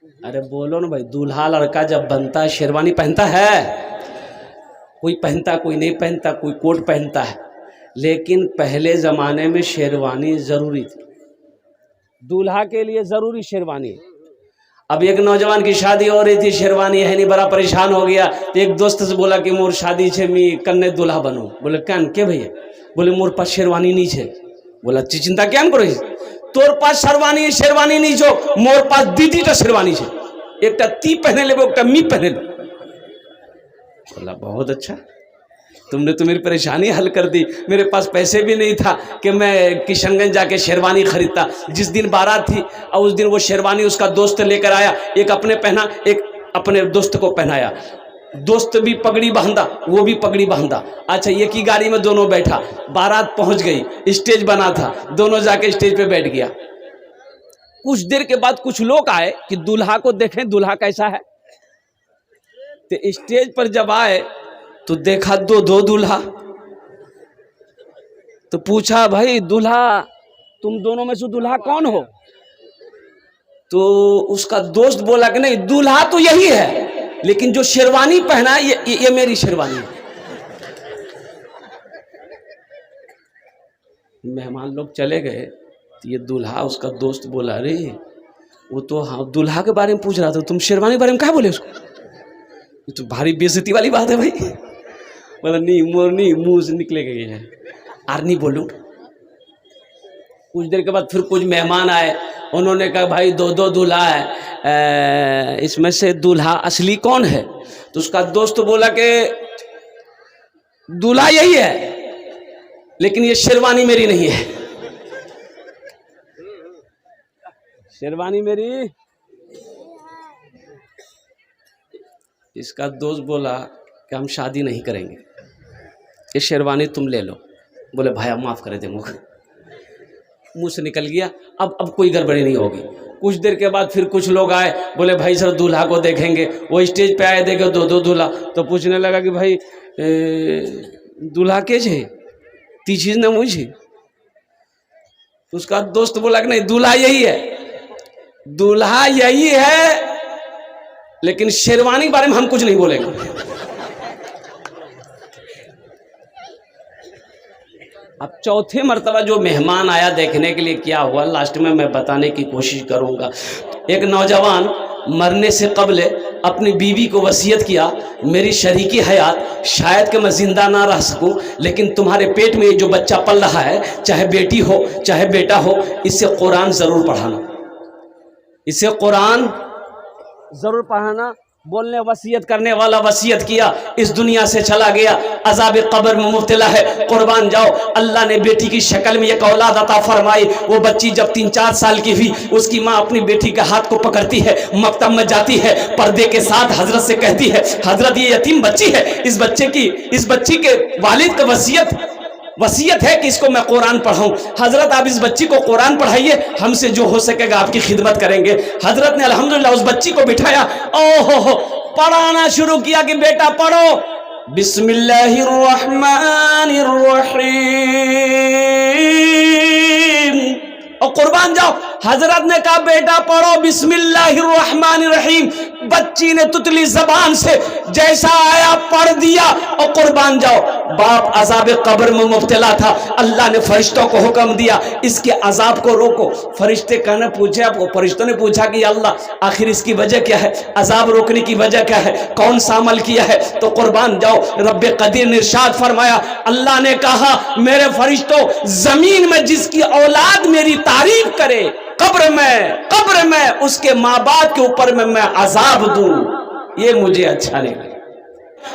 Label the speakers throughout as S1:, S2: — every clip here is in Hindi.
S1: अरे बोलो ना भाई, दूल्हा लड़का जब बनता है शेरवानी पहनता है? कोई पहनता, कोई नहीं पहनता, कोई कोट पहनता है, लेकिन पहले ज़माने में शेरवानी ज़रूरी थी, दूल्हा के लिए ज़रूरी शेरवानी। अब एक नौजवान की शादी हो रही थी, शेरवानी है नहीं, बड़ा परेशान हो गया। तो एक दोस्त से बोला कि मोर शादी छे, मी कन्ने दूल्हा बनूं। बोले कैन के भैया? बोले मोर पास शेरवानी नहीं छे। बोला चिंता क्या करो, तोर पास शेरवानी नहीं छो, मोर पास दीदी शेरवानी छे, एक ती पहने ले, एक मी पहने ले। बोला बहुत अच्छा, तुमने तो मेरी परेशानी हल कर दी। मेरे पास पैसे भी नहीं था कि मैं किशनगंज जाके शेरवानी खरीदता। जिस दिन बारात थी और उस दिन वो शेरवानी उसका दोस्त लेकर आया, एक अपने पहना, एक अपने दोस्त को पहनाया। दोस्त भी पगड़ी बांधा, वो भी पगड़ी बांधा। अच्छा, एक ही गाड़ी में दोनों बैठा, बारात पहुंच गई, स्टेज बना था, दोनों जाके स्टेज पे बैठ गया। कुछ देर के बाद कुछ लोग आए कि दूल्हा को देखें, दूल्हा कैसा है। तो स्टेज पर जब आए तो देखा दो दूल्हा। तो पूछा भाई दूल्हा, तुम दोनों में से दूल्हा कौन हो? तो उसका दोस्त बोला कि नहीं, दूल्हा तो यही है, लेकिन जो शेरवानी पहना ये मेरी शेरवानी है। मेहमान लोग चले गए तो ये दूल्हा, उसका दोस्त बोला, अरे वो तो हाँ दूल्हा के बारे में पूछ रहा था, तुम शेरवानी के बारे में क्या बोले उसको? ये तो भारी बेइज्जती वाली बात है भाई। बोला नहीं, मोर नहीं, मुंह से निकले गए हैं, आर नहीं बोलूं। कुछ देर के बाद फिर कुछ मेहमान आए, उन्होंने कहा भाई दो दूल्हा है, इसमें से दूल्हा असली कौन है? तो उसका दोस्त बोला कि दूल्हा यही है, लेकिन ये शेरवानी मेरी नहीं है। शेरवानी मेरी। इसका दोस्त बोला कि हम शादी नहीं करेंगे, ये शेरवानी तुम ले लो। बोले भाई आप माफ़ कर दे, मुंह से निकल गया। अब कोई गड़बड़ी नहीं होगी। कुछ देर के बाद फिर कुछ लोग आए, बोले भाई सर दूल्हा को देखेंगे। वो स्टेज पे आए, देखे दो दूल्हा। तो पूछने लगा कि भाई दूल्हा के छे, ती चीज ना मुझे। तो उसका दोस्त बोला कि नहीं, दूल्हा यही है, दूल्हा यही है, लेकिन शेरवानी के बारे में हम कुछ नहीं बोलेंगे। अब चौथे मर्तबा जो मेहमान आया देखने के लिए, क्या हुआ लास्ट में मैं बताने की कोशिश करूंगा। एक नौजवान मरने से कबल अपनी बीवी को वसीयत किया, मेरी शरीकी हयात शायद कि मैं जिंदा ना रह सकूं, लेकिन तुम्हारे पेट में जो बच्चा पल रहा है, चाहे बेटी हो चाहे बेटा हो, इससे कुरान ज़रूर पढ़ाना, इसे कुरान ज़रूर पढ़ाना। बोलने वसीयत करने वाला वसीयत किया, इस दुनिया से चला गया, अजाब कब्र में मुब्तला है। कुर्बान जाओ, अल्लाह ने बेटी की शक्ल में एक औलाद अता फरमाई। वो बच्ची जब 3-4 साल की हुई, उसकी माँ अपनी बेटी के हाथ को पकड़ती है, मकतब में जाती है, पर्दे के साथ हजरत से कहती है, हजरत ये यतीम बच्ची है, इस बच्ची के वालिद का वसीयत है कि इसको मैं कुरान पढ़ाऊं। हजरत आप इस बच्ची को कुरान पढ़ाइए, हमसे जो हो सकेगा आपकी खिदमत करेंगे। हजरत ने अल्हम्दुलिल्लाह उस बच्ची को बिठाया, ओहो पढ़ाना शुरू किया कि बेटा पढ़ो, बिस्मिल्लाहिर्रहमानिर्रहीम, और कुर्बान जाओ, हजरत ने कहा बेटा पढ़ो बिस्मिल्लाहिर्रहमानिर्रहीम। बच्ची ने तुतली जबान से जैसा आया पढ़ दिया, और कुर्बान जाओ, बाप अजाब कब्र में मुब्तला था। अल्लाह ने फरिश्तों को हुक्म दिया, इसके अजाब को रोको। फरिश्ते कहने पूछे, आपको फरिश्तों ने पूछा कि अल्लाह आखिर इसकी वजह क्या है, अजाब रोकने की वजह क्या है, कौन सा अमल किया है? तो कुर्बान जाओ, रब्बे कदीर ने इरशाद फरमाया, अल्लाह ने कहा मेरे फरिश्तों, जमीन में जिसकी औलाद मेरी तारीफ करे, कब्र में उसके माँ बाप के ऊपर में मैं अजाब दूं, ये मुझे अच्छा नहीं लगा।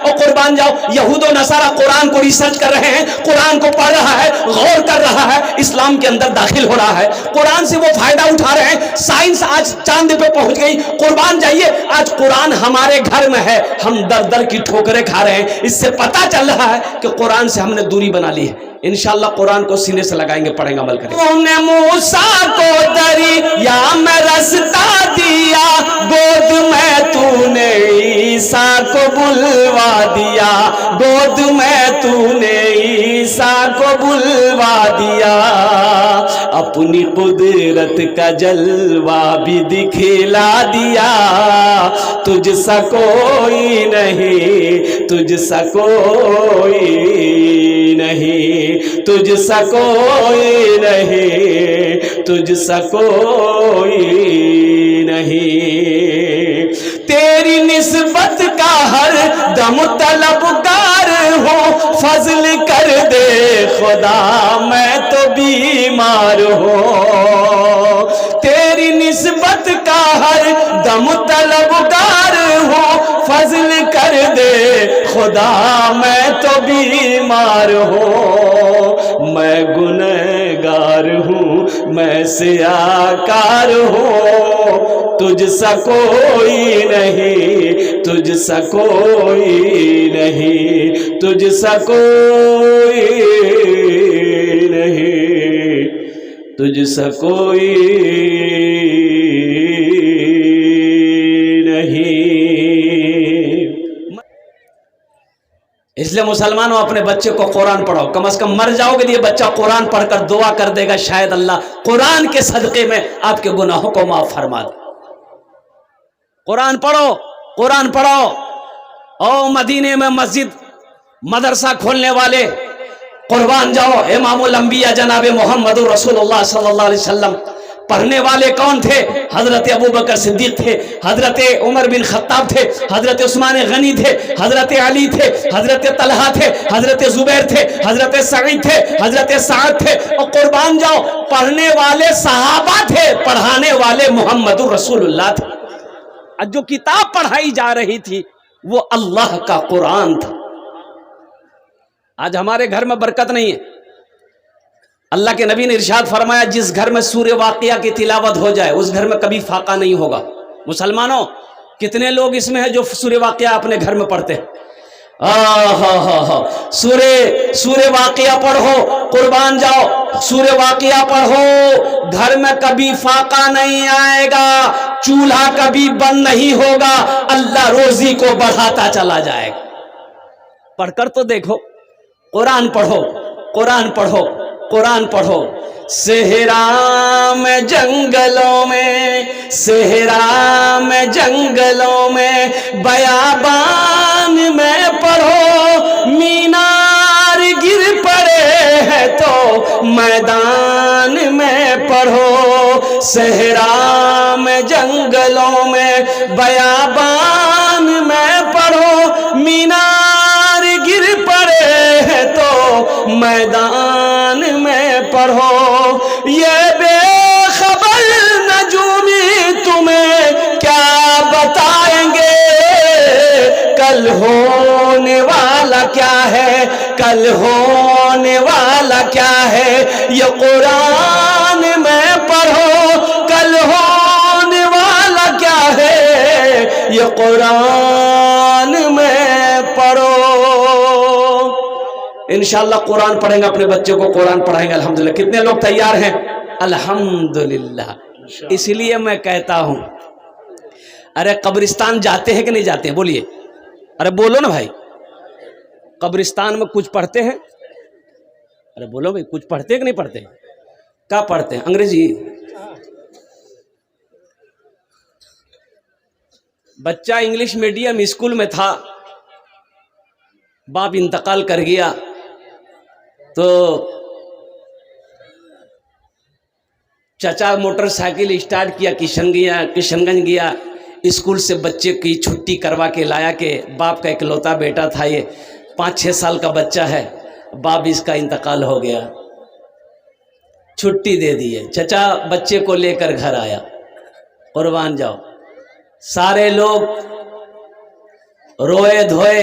S1: और कुर्बान जाओ, यहूद और नसारा कुरान को रिसर्च कर रहे हैं, कुरान को पढ़ रहा है, गौर कर रहा है, इस्लाम के अंदर दाखिल हो रहा है, कुरान से वो फायदा उठा रहे हैं। साइंस आज चांद पे पहुंच गई। कुर्बान जाइए, आज कुरान हमारे घर में है, हम दर दर की ठोकरें खा रहे हैं। इससे पता चल रहा है कि कुरान से हमने दूरी बना ली है। इंशाअल्लाह कुरान को सीने से लगाएंगे, पढ़ेंगे, अमल करेंगे। तूने मूसा को दरिया में रास्ता दिया, गोद में तूने ईसा को बुलवा दिया, गोद में तूने ईसा को बुलवा दिया। अपनी कुदरत का जलवा भी दिखला दिया। तुझसा कोई नहीं, तुझसा कोई नहीं, तुझसा कोई नहीं, तुझसा कोई नहीं। तेरी निस्बत का हर दम तलबगार हो, फजल कर दे खुदा मैं तो बीमार हूँ। तेरी निस्बत का हर दम तलबगार हो, फजल कर दे खुदा मैं तो बीमार हूँ। मैं गुनहगार हूँ, मैं सियाकार हूँ, तुझसा कोई नहीं, तुझसा कोई नहीं, तुझसा कोई नहीं, तुझसा कोई नहीं। इसलिए मुसलमानों अपने बच्चे को कुरान पढ़ाओ। कम से कम मर जाओगे ये बच्चा कुरान पढ़कर दुआ कर देगा, शायद अल्लाह कुरान के सदक़े में आपके गुनाहों को माफ फरमा दे। कुरान पढ़ो, कुरान पढ़ो। और मदीने में मस्जिद मदरसा खोलने वाले कुर्बान जाओ। इमामुल अंबिया जनाब मोहम्मद रसूलुल्लाह सल्लल्लाहु अलैहि वसल्लम पढ़ने वाले कौन थे? हजरत अबू बकर सिद्दीक थे, हजरत उमर बिन खत्ताब थे, हजरत उस्मान गनी थे, हजरत अली थे, हजरत तलहा थे, हजरत जुबैर थे, हजरत सईद थे, हजरत साद थे। और कुर्बान जाओ पढ़ने वाले सहाबा थे, पढ़ाने वाले मोहम्मद रसूलुल्लाह थे। जो किताब पढ़ाई जा रही थी वो अल्लाह का कुरान था। आज हमारे घर में बरकत नहीं है। अल्लाह के नबी ने इरशाद फरमाया, जिस घर में सूर्य वाक़िया की तिलावत हो जाए उस घर में कभी फाका नहीं होगा। मुसलमानों कितने लोग इसमें हैं जो सूर्य वाक़िया अपने घर में पढ़ते हैं? सूर्य वाक़िया पढ़ो, कुर्बान जाओ, सूर्य वाक़िया पढ़ो, घर में कभी फाका नहीं आएगा, चूल्हा कभी बंद नहीं होगा, अल्लाह रोजी को बढ़ाता चला जाएगा। पढ़कर तो देखो, कुरान पढ़ो, कुरान पढ़ो, कुरान पढ़ो। सेहरा में जंगलों में, सेहरा में जंगलों में, बयाबान में पढ़ो, मीनार गिर पड़े हैं तो मैदान में पढ़ो। सेहरा में जंगलों में, बयाबान में पढ़ो, मीनार गिर पड़े हैं तो मैदान में पढ़ो। ये बेखबर नजूमी तुम्हें क्या बताएंगे, कल होने वाला क्या है, कल होने वाला क्या है। ये कुरान में पढ़ो, कल होने वाला क्या है, ये कुरान में पढ़ो। इंशाअल्लाह कुरान पढ़ेंगे, अपने बच्चों को कुरान पढ़ाएंगे। अल्हम्दुलिल्लाह। कितने लोग तैयार हैं? अल्हम्दुलिल्लाह। इसलिए मैं कहता हूं, अरे कब्रिस्तान जाते हैं कि नहीं जाते हैं? बोलिए, अरे बोलो ना भाई, कब्रिस्तान में कुछ पढ़ते हैं? अरे बोलो भाई, कुछ पढ़ते हैं कि नहीं पढ़ते? क्या पढ़ते हैं? अंग्रेजी? बच्चा इंग्लिश मीडियम स्कूल में था, बाप इंतकाल कर गया तो चाचा मोटरसाइकिल स्टार्ट किया, किशनगंज गया, स्कूल से बच्चे की छुट्टी करवा के लाया कि बाप का इकलौता बेटा था, ये 5-6 साल का बच्चा है, बाप इसका इंतकाल हो गया, छुट्टी दे दी है। चाचा बच्चे को लेकर घर आया, कुर्बान जाओ, सारे लोग रोए धोए,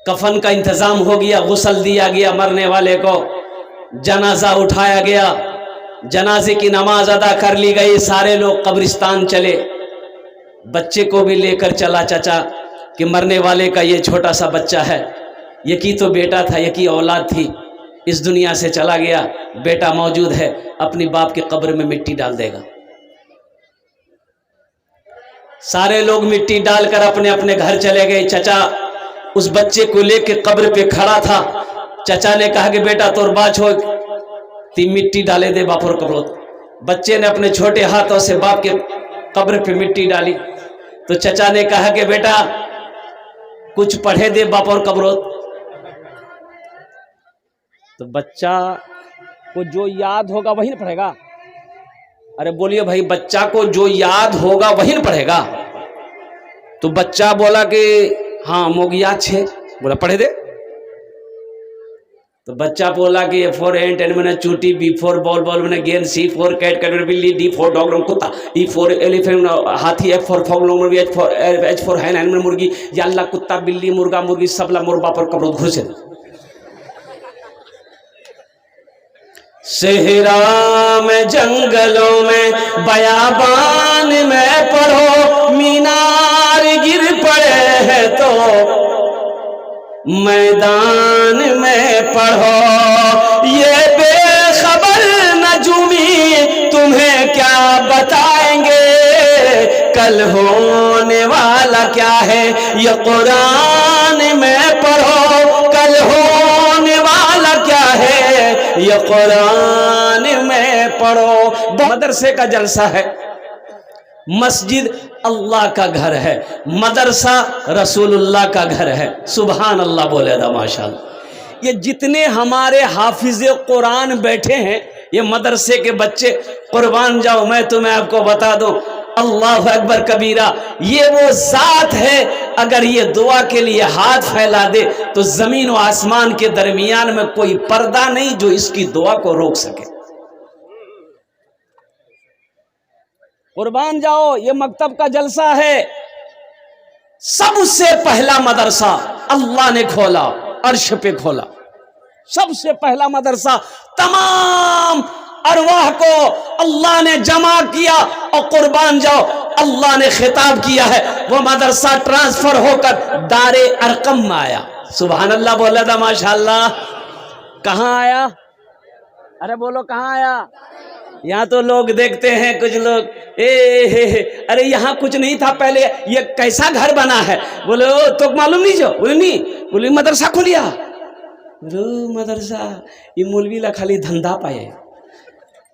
S1: कफन का इंतजाम हो गया, गुस्ल दिया गया मरने वाले को, जनाजा उठाया गया, जनाजे की नमाज अदा कर ली गई, सारे लोग कब्रिस्तान चले। बच्चे को भी लेकर चला चाचा कि मरने वाले का ये छोटा सा बच्चा है, ये की तो बेटा था, ये की औलाद थी, इस दुनिया से चला गया, बेटा मौजूद है, अपनी बाप के कब्र में मिट्टी डाल देगा। सारे लोग मिट्टी डालकर अपने अपने घर चले गए। चाचा उस बच्चे को लेकर कब्र पे खड़ा था। चाचा ने कहा कि बेटा तोर बात हो, ती मिट्टी डाले दे बाप और कब्रोत। बच्चे ने अपने छोटे हाथों से बाप के कब्र पे मिट्टी डाली तो चचा ने कहा कि बेटा कुछ पढ़े दे बाप और कब्रोत। तो बच्चा को जो याद होगा वही ना पढ़ेगा। अरे बोलिए भाई, बच्चा को जो याद होगा वही ना पढ़ेगा। तो बच्चा बोला कि हाँ मोग याद छे। बोला पढ़े दे। तो बच्चा बोला कि ए फॉर एंट एंड मैंने चूटी, बी फॉर बॉल बॉल मैंने गेंद, सी फॉर कैट कैट बिल्ली, डी फॉर डॉग कुत्ता, ई फॉर एलिफेंट हाथी, F for fog H for hen hen मुर्गी, या अल्लाह कुत्ता बिल्ली मुर्गा मुर्गी सबला मुर्गा पर कब्र घुसे। सेहरा में जंगलों में बयाबान में पढ़ो, मीनार गिर पड़े हैं तो मैदान में पढ़ो। ये बेखबर नजूमी तुम्हें क्या बताएंगे, कल होने वाला क्या है ये कुरान में पढ़ो। कल होने वाला क्या है ये कुरान में पढ़ो। मदरसे का जलसा है, मस्जिद अल्लाह का घर है, मदरसा रसूलुल्लाह का घर है। सुभान अल्लाह बोले दा माशाअल्लाह। ये जितने हमारे हाफिज कुरान बैठे हैं ये मदरसे के बच्चे, कुर्बान जाओ मैं तुम्हें आपको बता दूं, अल्लाह अकबर कबीरा, ये वो जात है अगर ये दुआ के लिए हाथ फैला दे तो जमीन और आसमान के दरमियान में कोई पर्दा नहीं जो इसकी दुआ को रोक सके। कुर्बान जाओ, ये मकतब का जलसा है। सबसे पहला मदरसा अल्लाह ने खोला, अर्श पे खोला। सबसे पहला मदरसा तमाम अरवाह को अल्लाह ने जमा किया और कुर्बान जाओ अल्लाह ने खिताब किया है। वो मदरसा ट्रांसफर होकर दारे अरकम में आया। सुभान अल्लाह बोला था माशाअल्लाह। कहाँ आया? अरे बोलो कहाँ आया? यहाँ तो लोग देखते हैं कुछ लोग अरे यहाँ कुछ नहीं था पहले, ये कैसा घर बना है? बोलो तो मालूम नहीं जो? बोले नहीं। बोले मदरसा खोलिया। मदरसा ये मौलवी ला खाली धंधा पाए,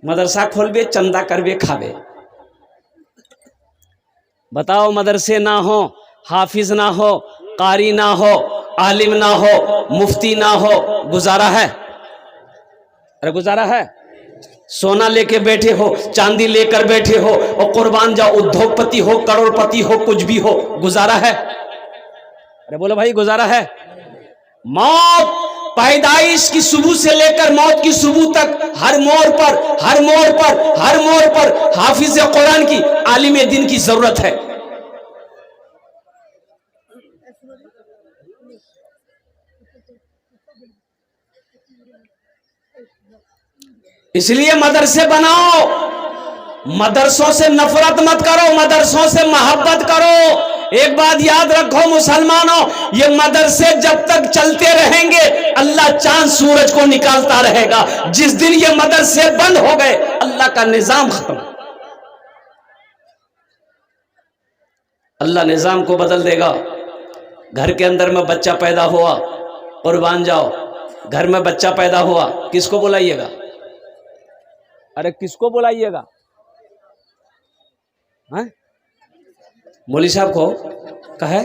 S1: मदरसा खोलबे चंदा करबे खाबे। बताओ मदरसे ना हो, हाफिज ना हो, कारी ना हो, आलिम ना हो, मुफ्ती ना हो, गुजारा है? अरे गुजारा है? सोना लेके बैठे हो, चांदी लेकर बैठे हो और कुर्बान जाओ उद्योगपति हो, करोड़पति हो, कुछ भी हो, गुजारा है? अरे बोलो भाई गुजारा है? मौत पैदाइश की सुबह से लेकर मौत की सुबह तक हर मोड़ पर हर मोड़ पर हर मोड़ पर हाफिज कुरान की, आलिम दिन की जरूरत है। इसलिए मदरसे बनाओ, मदरसों से नफरत मत करो, मदरसों से मोहब्बत करो। एक बात याद रखो मुसलमानों, ये मदरसे जब तक चलते रहेंगे अल्लाह चांद सूरज को निकालता रहेगा। जिस दिन ये मदरसे बंद हो गए अल्लाह का निजाम खत्म, अल्लाह निजाम को बदल देगा। घर के अंदर में बच्चा पैदा हुआ, कुर्बान जाओ घर में बच्चा पैदा हुआ, किसको बुलाइएगा? अरे किसको बुलाइएगा? मौली साहब को कहे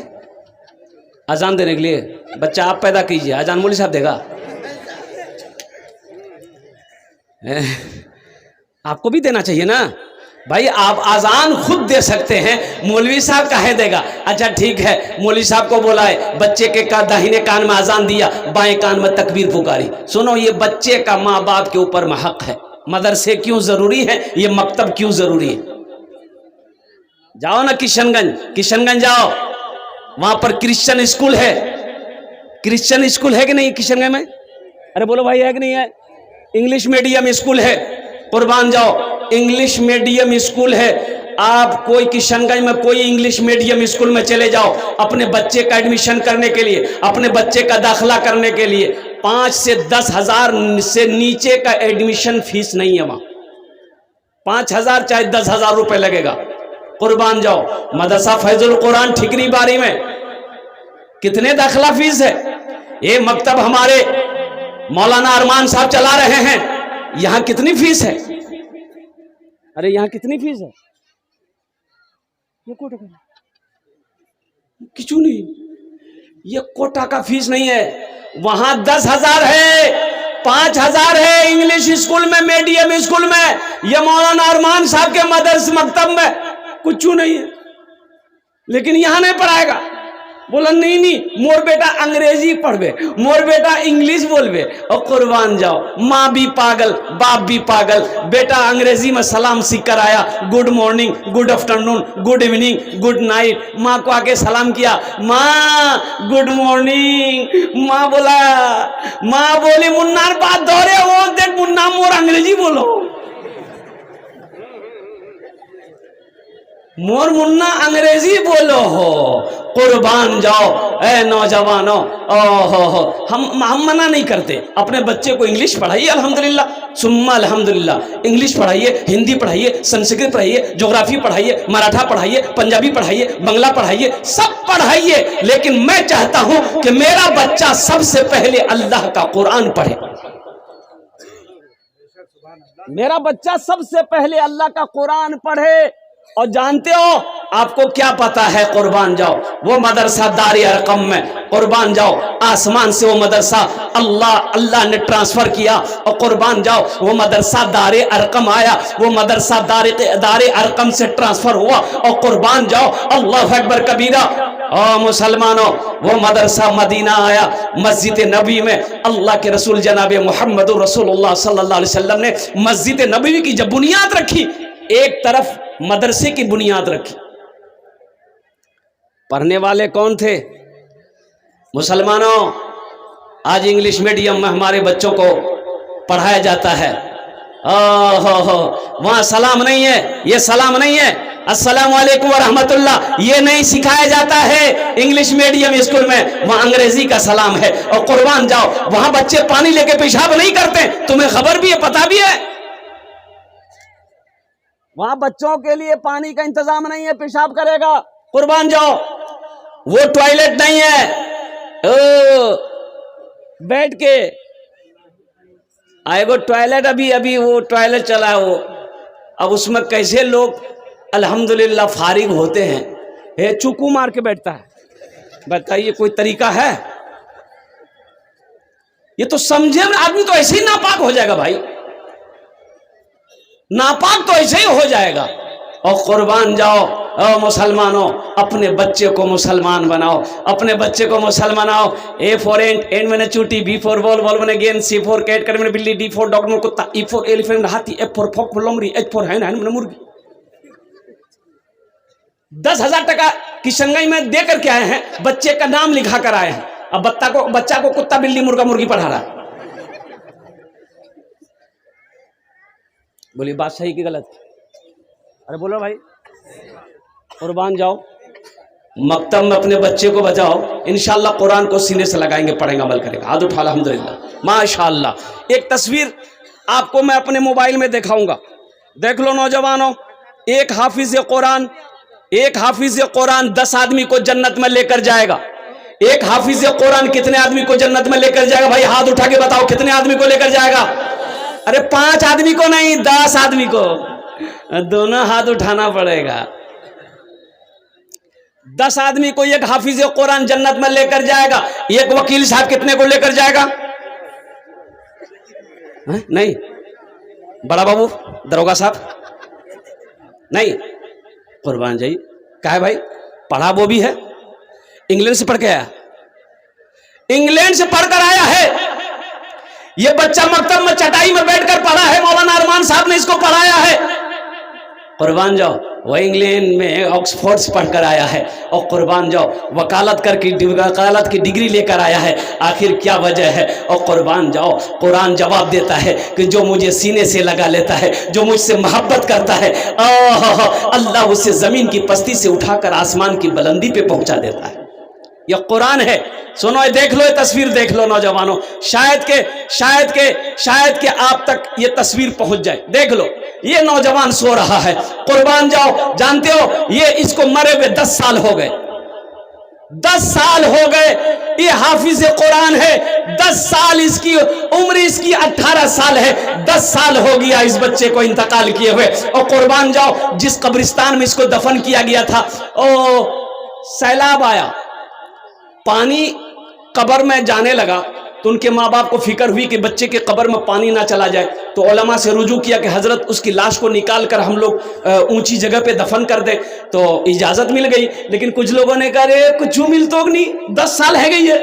S1: अजान देने के लिए, बच्चा आप पैदा कीजिए, अजान मौली साहब देगा? आपको भी देना चाहिए ना भाई। आप अजान खुद दे सकते हैं, मौलवी साहब काहे देगा? अच्छा ठीक है, मौलवी साहब को बुलाए, बच्चे के दाहिने कान में अजान दिया, बाएं कान में तकबीर पुकारी। सुनो, ये बच्चे का माँ बाप के ऊपर में हक है। मदरसे क्यों जरूरी है, ये मकतब क्यों जरूरी है? जाओ ना किशनगंज, किशनगंज जाओ, वहां पर क्रिश्चियन स्कूल है। क्रिश्चियन स्कूल है कि नहीं किशनगंज में? अरे बोलो भाई है कि नहीं है? इंग्लिश मीडियम स्कूल है, कुर्बान जाओ इंग्लिश मीडियम स्कूल है। आप कोई किशनगंज में कोई इंग्लिश मीडियम स्कूल में चले जाओ अपने बच्चे का एडमिशन करने के लिए, अपने बच्चे का दाखिला करने के लिए, 5 से 10 हजार से नीचे का एडमिशन फीस नहीं है। वहां 5,000 चाहे 10,000 रुपए लगेगा। कुर्बान जाओ मदरसा फैजुल कुरान ठिकरी बारी में कितने दाखिला फीस है? ये मकतब हमारे मौलाना अरमान साहब चला रहे हैं, यहां कितनी फीस है? अरे यहां कितनी फीस है? ये कोटा का क्यों नहीं? ये कोटा का फीस नहीं है। वहां 10,000 है, 5,000 है इंग्लिश स्कूल में, मीडियम स्कूल में। ये मौलाना अरमान साहब के मदरस मकतब में कुछ नहीं है, लेकिन यहां नहीं पढ़ाएगा। बोला नहीं नहीं, मोर बेटा अंग्रेजी पढ़वे, मोर बेटा इंग्लिश बोलवे। और कुर्बान जाओ, माँ भी पागल, बाप भी पागल। बेटा अंग्रेजी में सलाम सीख कर आया, good morning, good afternoon, good evening, good night. माँ को आके सलाम किया, माँ गुड मॉर्निंग। माँ बोला, माँ बोली मुन्नार बात दोहरे हो, देख मुन्ना मोर अंग्रेजी बोलो, मोर मुन्ना अंग्रेजी बोलो हो। कुर्बान जाओ ए नौजवानों, ओहो हम मना नहीं करते, अपने बच्चे को इंग्लिश पढ़ाइए अल्हम्दुलिल्लाह, सुम्मा अल्हम्दुलिल्लाह। इंग्लिश पढ़ाइए, हिंदी पढ़ाइए, संस्कृत पढ़ाइए, ज्योग्राफी पढ़ाइए, मराठा पढ़ाइए, पंजाबी पढ़ाइए, बंगला पढ़ाइए, सब पढ़ाइए। लेकिन मैं चाहता हूं कि मेरा बच्चा सबसे पहले अल्लाह का कुरान पढ़े। मेरा बच्चा सबसे पहले अल्लाह का कुरान पढ़े। और जानते हो आपको क्या पता है? कुर्बान जाओ, वो मदरसा दारी अरकम में, कुर्बान जाओ, आसमान से वो मदरसा अल्लाह ने ट्रांसफर किया। और कुर्बान जाओ, वो मदरसा दारे अरकम आया, वो मदरसा दारे अरकम से ट्रांसफर हुआ। और कुर्बान जाओ, अल्लाह अकबर कबीरा। और मुसलमानों, वो मदरसा मदीना आया, मस्जिद नबी में अल्लाह के रसूल जनाब मोहम्मद रसूलुल्लाह सल्लल्लाहु अलैहि वसल्लम ने मस्जिद नबी की जब बुनियाद रखी, एक तरफ मदरसे की बुनियाद रखी। पढ़ने वाले कौन थे? मुसलमानों, आज इंग्लिश मीडियम में हमारे बच्चों को पढ़ाया जाता है। वहां सलाम नहीं है, ये सलाम नहीं है, अस्सलाम वालेकुम व रहमतुल्लाह, ये नहीं सिखाया जाता है इंग्लिश मीडियम स्कूल में। वहां अंग्रेजी का सलाम है। और कुर्बान जाओ, वहां बच्चे पानी लेके पेशाब नहीं करते, तुम्हें खबर भी है, पता भी है। वहां बच्चों के लिए पानी का इंतजाम नहीं है, पेशाब करेगा। कुर्बान जाओ, वो टॉयलेट नहीं है, बैठ के आएगो टॉयलेट, अभी वो टॉयलेट चला है वो, अब उसमें कैसे लोग अल्हम्दुलिल्लाह फारिग होते हैं। ये चुकू मार के बैठता है, बताइए कोई तरीका है? ये तो समझे आदमी तो ऐसे ही नापाक हो जाएगा भाई, नापाक तो ऐसे ही हो जाएगा। और कुर्बान जाओ मुसलमानों, अपने बच्चे को मुसलमान बनाओ, अपने बच्चे को मुसलमान बनाओ। ए फॉर एंड मैंने चूटी, बी फॉर बॉल मैंने गेंद, सी फॉर कैट कर मैंने बिल्ली, डी फॉर डॉग मैंने कुत्ता, ई फॉर एलिफेंट हाथी, एफ फॉर फॉक लोमड़ी, एच फॉर हैन मैंने मुर्गी। 10,000 टका की संगई में दे करके आए हैं, बच्चे का नाम लिखा कर आए हैं। अब बच्चा को कुत्ता, बिल्ली, मुर्गा, मुर्गी पढ़ा रहा है। बोलिए बात सही कि गलत? अरे बोलो भाई। कुर्बान जाओ, मकतब में अपने बच्चे को बचाओ, इंशाल्लाह कुरान को सीने से लगाएंगे, पढ़ेंगे, अमल करेगा। हाथ उठा अल्हम्दुलिल्लाह, माशाअल्लाह। एक तस्वीर आपको मैं अपने मोबाइल में दिखाऊंगा, देख लो नौजवानों। एक हाफिज कुरान 10 आदमी को जन्नत में लेकर जाएगा। एक हाफिज कुरान कितने आदमी को जन्नत में लेकर जाएगा? भाई हाथ उठा के बताओ, कितने आदमी को लेकर जाएगा? अरे 5 आदमी को नहीं, 10 आदमी को, दोनों हाथ उठाना पड़ेगा। 10 आदमी को एक हाफिज कुरान जन्नत में लेकर जाएगा। एक वकील साहब कितने को लेकर जाएगा? नहीं, बड़ा बाबू दरोगा साहब नहीं। कुर्बान जाइए, क्या है भाई? पढ़ा वो भी है, इंग्लैंड से पढ़ के आया, इंग्लैंड से पढ़कर आया है। ये बच्चा मकतब में चटाई में बैठकर पढ़ा है, मौलाना अरमान साहब ने इसको पढ़ाया है। कुर्बान जाओ, वह इंग्लैंड में ऑक्सफोर्ड से पढ़कर आया है। और कुर्बान जाओ, वकालत की डिग्री लेकर आया है। आखिर क्या वजह है? और कुर्बान जाओ, कुरान जवाब देता है कि जो मुझे सीने से लगा लेता है, जो मुझसे मोहब्बत करता है, अल्लाह उसे जमीन की पस्ती से उठाकर आसमान की बुलंदी पे पहुंचा देता है। यह कुरान है। सुनो, देख लो, ये तस्वीर देख लो नौजवानों, शायद के आप तक ये तस्वीर पहुंच जाए। देख लो, ये नौजवान सो रहा है। कुर्बान जाओ, जानते हो ये इसको मरे हुए 10 साल हो गए, 10 साल हो गए, ये हाफिज कुरान है, 10 साल इसकी उम्र, इसकी 18 साल है, 10 साल हो गया इस बच्चे को इंतकाल किए हुए। और कुर्बान जाओ, जिस कब्रिस्तान में इसको दफन किया गया था, ओ सैलाब आया, पानी कब्र में जाने लगा, तो उनके माँ बाप को फिक्र हुई कि बच्चे के कब्र में पानी ना चला जाए, तो उलमा से रुजू किया कि हजरत उसकी लाश को निकाल कर हम लोग ऊंची जगह पे दफन कर दे। तो इजाजत मिल गई, लेकिन कुछ लोगों ने कहा रे कुछ मिल तो नहीं, 10 साल है गई है,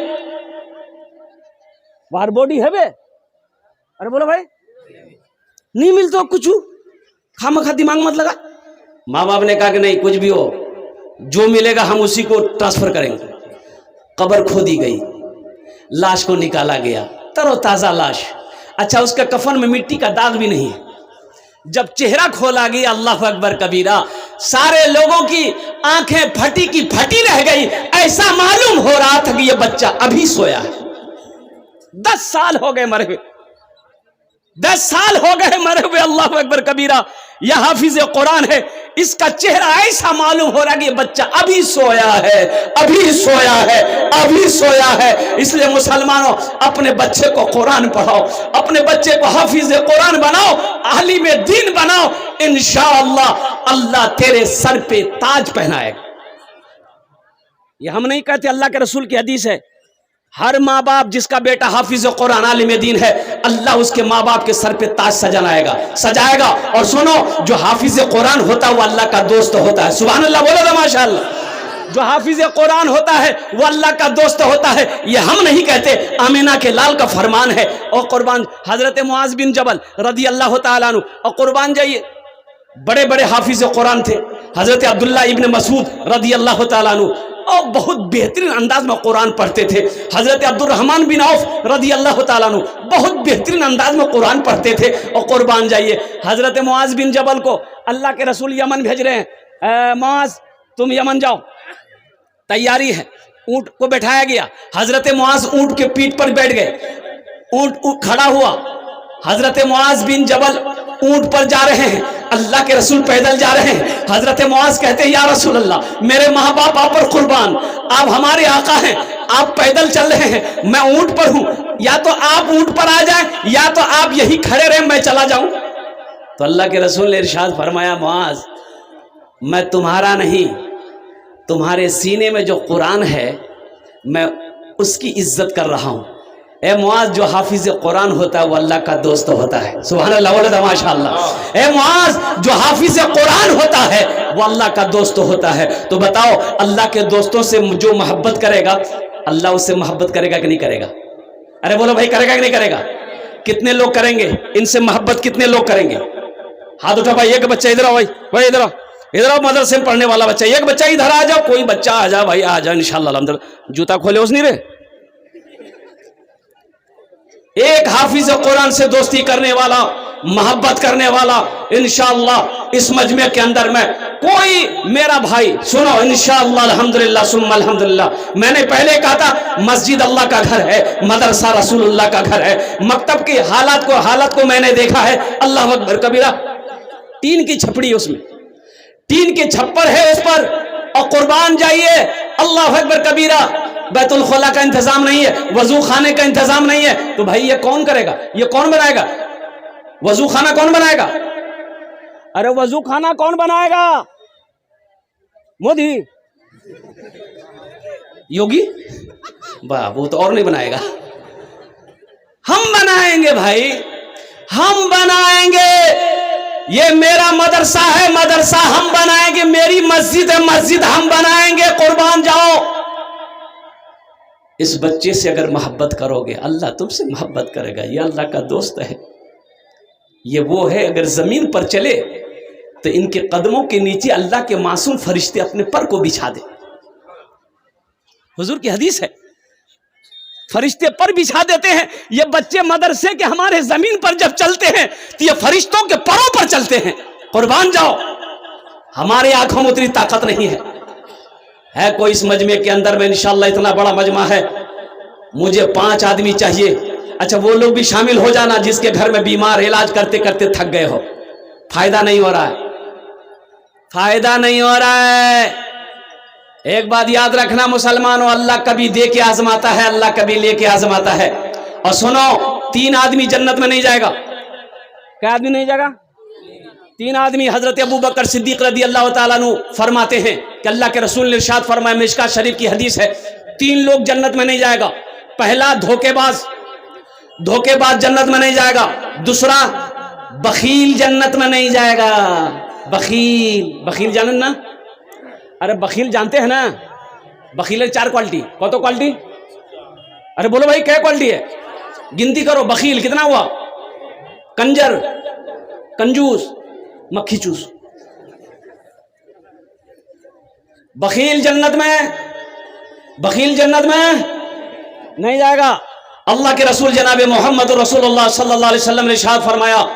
S1: बाहर बॉडी है बे, अरे बोलो भाई नहीं मिल तो कुछ, खामखा दिमाग मत लगा। माँ बाप ने कहा कि नहीं, कुछ भी हो, जो मिलेगा हम उसी को ट्रांसफर करेंगे। कब्र खोदी गई, लाश को निकाला गया, तरोताजा लाश। अच्छा, उसका कफन में मिट्टी का दाग भी नहीं है। जब चेहरा खोला गया, अल्लाह अकबर कबीरा, सारे लोगों की आंखें फटी की फटी रह गई। ऐसा मालूम हो रहा था कि यह बच्चा अभी सोया है। 10 साल हो गए मरे हुए, 10 साल हो गए मरे हुए। अल्लाह अकबर कबीरा, यह हाफिज कुरान है, इसका चेहरा ऐसा मालूम हो रहा कि ये बच्चा अभी सोया है, अभी सोया है, अभी सोया है। इसलिए मुसलमानों, अपने बच्चे को कुरान पढ़ाओ, अपने बच्चे को हाफिज कुरान बनाओ, आलिम दीन बनाओ, इंशाअल्लाह अल्लाह तेरे सर पे ताज पहनाएगा। ये हम नहीं कहते, अल्लाह के रसूल की हदीस है। हर माँ बाप जिसका बेटा हाफिज कुरान आलिम दीन है, अल्लाह उसके माँ बाप के सर पे ताज सजाएगा। और सुनो, जो हाफिज कुरान होता है वो अल्लाह का दोस्त होता है। सुभान अल्लाह, बोलो ना माशाअल्लाह। जो हाफिज कुरान होता है वो अल्लाह का दोस्त होता है। ये हम नहीं कहते, आमिना के लाल का फरमान है। और कुर्बान हजरत मुआज बिन जबल रदी अल्लाह तआला अन्हु, और कुर्बान जाइए, बड़े बड़े हाफिज कुरान थे। हजरत अब्दुल्ला इब्न मसूद रदी अल्लाह तआला अन्हु, और बहुत बेहतरीन अंदाज में कुरान पढ़ते थे। हजरत अब्दुर्रहमान बिन औफ रदी अल्लाह तआला अन्हु बहुत बेहतरीन अंदाज में कुरान पढ़ते थे। और कुर्बान जाइए, हजरत मुआज बिन जबल को अल्लाह के रसूल यमन भेज रहे हैं, मुआज तुम यमन जाओ, तैयारी है। ऊंट को बैठाया गया, हजरत मुआज ऊंट के पीठ पर बैठ गए, ऊंट खड़ा हुआ। हजरत मुआज बिन जबल ऊंट पर जा रहे हैं, अल्लाह के रसूल पैदल जा रहे हैं। हजरत मुआज कहते हैं, या रसूल अल्लाह, मेरे माँ बाप आप पर कुर्बान, आप हमारे आका हैं, आप पैदल चल रहे हैं, मैं ऊंट पर हूं, या तो आप ऊंट पर आ जाएं, या तो आप यही खड़े रहे, मैं चला जाऊं। तो अल्लाह के रसूल ने इरशाद फरमाया, मुआज, मैं तुम्हारा नहीं, तुम्हारे सीने में जो कुरान है मैं उसकी इज्जत कर रहा हूं। ए मुआज, जो हाफिज कुरान होता है वो अल्लाह का दोस्त होता है। सुभान अल्लाह, माशाअल्लाह। ए मुआज, जो हाफिज कुरान होता है वो अल्लाह का दोस्त होता है। तो बताओ, अल्लाह के दोस्तों से जो मोहब्बत करेगा, अल्लाह उससे मोहब्बत करेगा कि नहीं करेगा? अरे बोलो भाई, करेगा कि नहीं करेगा? कितने लोग करेंगे इनसे मोहब्बत, कितने लोग करेंगे? हाथ उठा भाई। एक बच्चा इधर आओ भाई, भाई इधर आओ, इधर आओ, मदरसे में पढ़ने वाला बच्चा, एक बच्चा इधर आ जाओ, कोई बच्चा आ जाओ भाई, आ जाओ इंशाअल्लाह। अल्हम्दुलिल्लाह, जूता खोले उस नहीं रे। एक हाफिज कुरान से दोस्ती करने वाला, मोहब्बत करने वाला, इंशाअल्लाह इस मजमे के अंदर में कोई मेरा भाई, सुनो इंशाअल्लाह, अल्हम्दुलिल्लाह सुम्मा अल्हम्दुलिल्लाह। मैंने पहले कहा था, मस्जिद अल्लाह का घर है, मदरसा रसूलुल्लाह का घर है। मकतब की हालत को मैंने देखा है, अल्लाह अकबर कबीरा। टीन की छपड़ी, उसमें टीन के छप्पर है उस पर, और कुर्बान जाइए, अल्लाह अकबर कबीरा, बैतुल खुला का इंतजाम नहीं है, वजू खाने का इंतजाम नहीं है। तो भाई ये कौन करेगा? ये कौन बनाएगा? वजू खाना कौन बनाएगा? अरे वजू खाना कौन बनाएगा? मोदी, योगी, वाह, वो तो और नहीं बनाएगा, हम बनाएंगे भाई, हम बनाएंगे। ये मेरा मदरसा है, मदरसा हम बनाएंगे, मेरी मस्जिद है, मस्जिद हम बनाएंगे। कुर्बान जाओ, इस बच्चे से अगर मोहब्बत करोगे, अल्लाह तुमसे मोहब्बत करेगा। ये अल्लाह का दोस्त है, ये वो है, अगर जमीन पर चले तो इनके कदमों के नीचे अल्लाह के मासूम फरिश्ते अपने पर को बिछा दे। हुजूर की हदीस है, फरिश्ते पर बिछा देते हैं। ये बच्चे मदरसे के हमारे जमीन पर जब चलते हैं तो ये फरिश्तों के परों पर चलते हैं। कुर्बान जाओ, हमारी आंखों में उतनी ताकत नहीं है कोई इस मजमे के अंदर में, इंशाअल्लाह इतना बड़ा मजमा है, मुझे 5 आदमी चाहिए। अच्छा, वो लोग भी शामिल हो जाना जिसके घर में बीमार, इलाज करते करते थक गए हो, फायदा नहीं हो रहा है, फायदा नहीं हो रहा है। एक बात याद रखना मुसलमानों, अल्लाह कभी दे के आजमाता है, अल्लाह कभी लेके आजमाता है। और सुनो, 3 आदमी जन्नत में नहीं जाएगा। क्या आदमी नहीं जाएगा? 3 आदमी। हजरत अबू बकर सिद्दीक रदी अल्लाह ताला अन्हु फरमाते हैं कि अल्लाह के रसूल ने इरशाद फरमाया, मिशकात शरीफ की हदीस है, 3 लोग जन्नत में नहीं जाएगा। पहला धोखेबाज, धोखेबाज जन्नत में नहीं जाएगा। दूसरा बखील जन्नत में नहीं जाएगा। बखील, बखील जानन ना? अरे बखील जानते हैं ना? बखील 4 क्वालिटी। कौन तो क्वालिटी? अरे बोलो भाई, क्या क्वालिटी है? गिनती करो। बखील कितना हुआ? कंजर, कंजूस, मक्खी चूस। बखील जन्नत में, बखील जन्नत में नहीं जाएगा। अल्लाह के रसूल जनाब मोहम्मद रसूलुल्लाह सल्लल्लाहु अलैहि वसल्लम ने इरशाद फरमाया,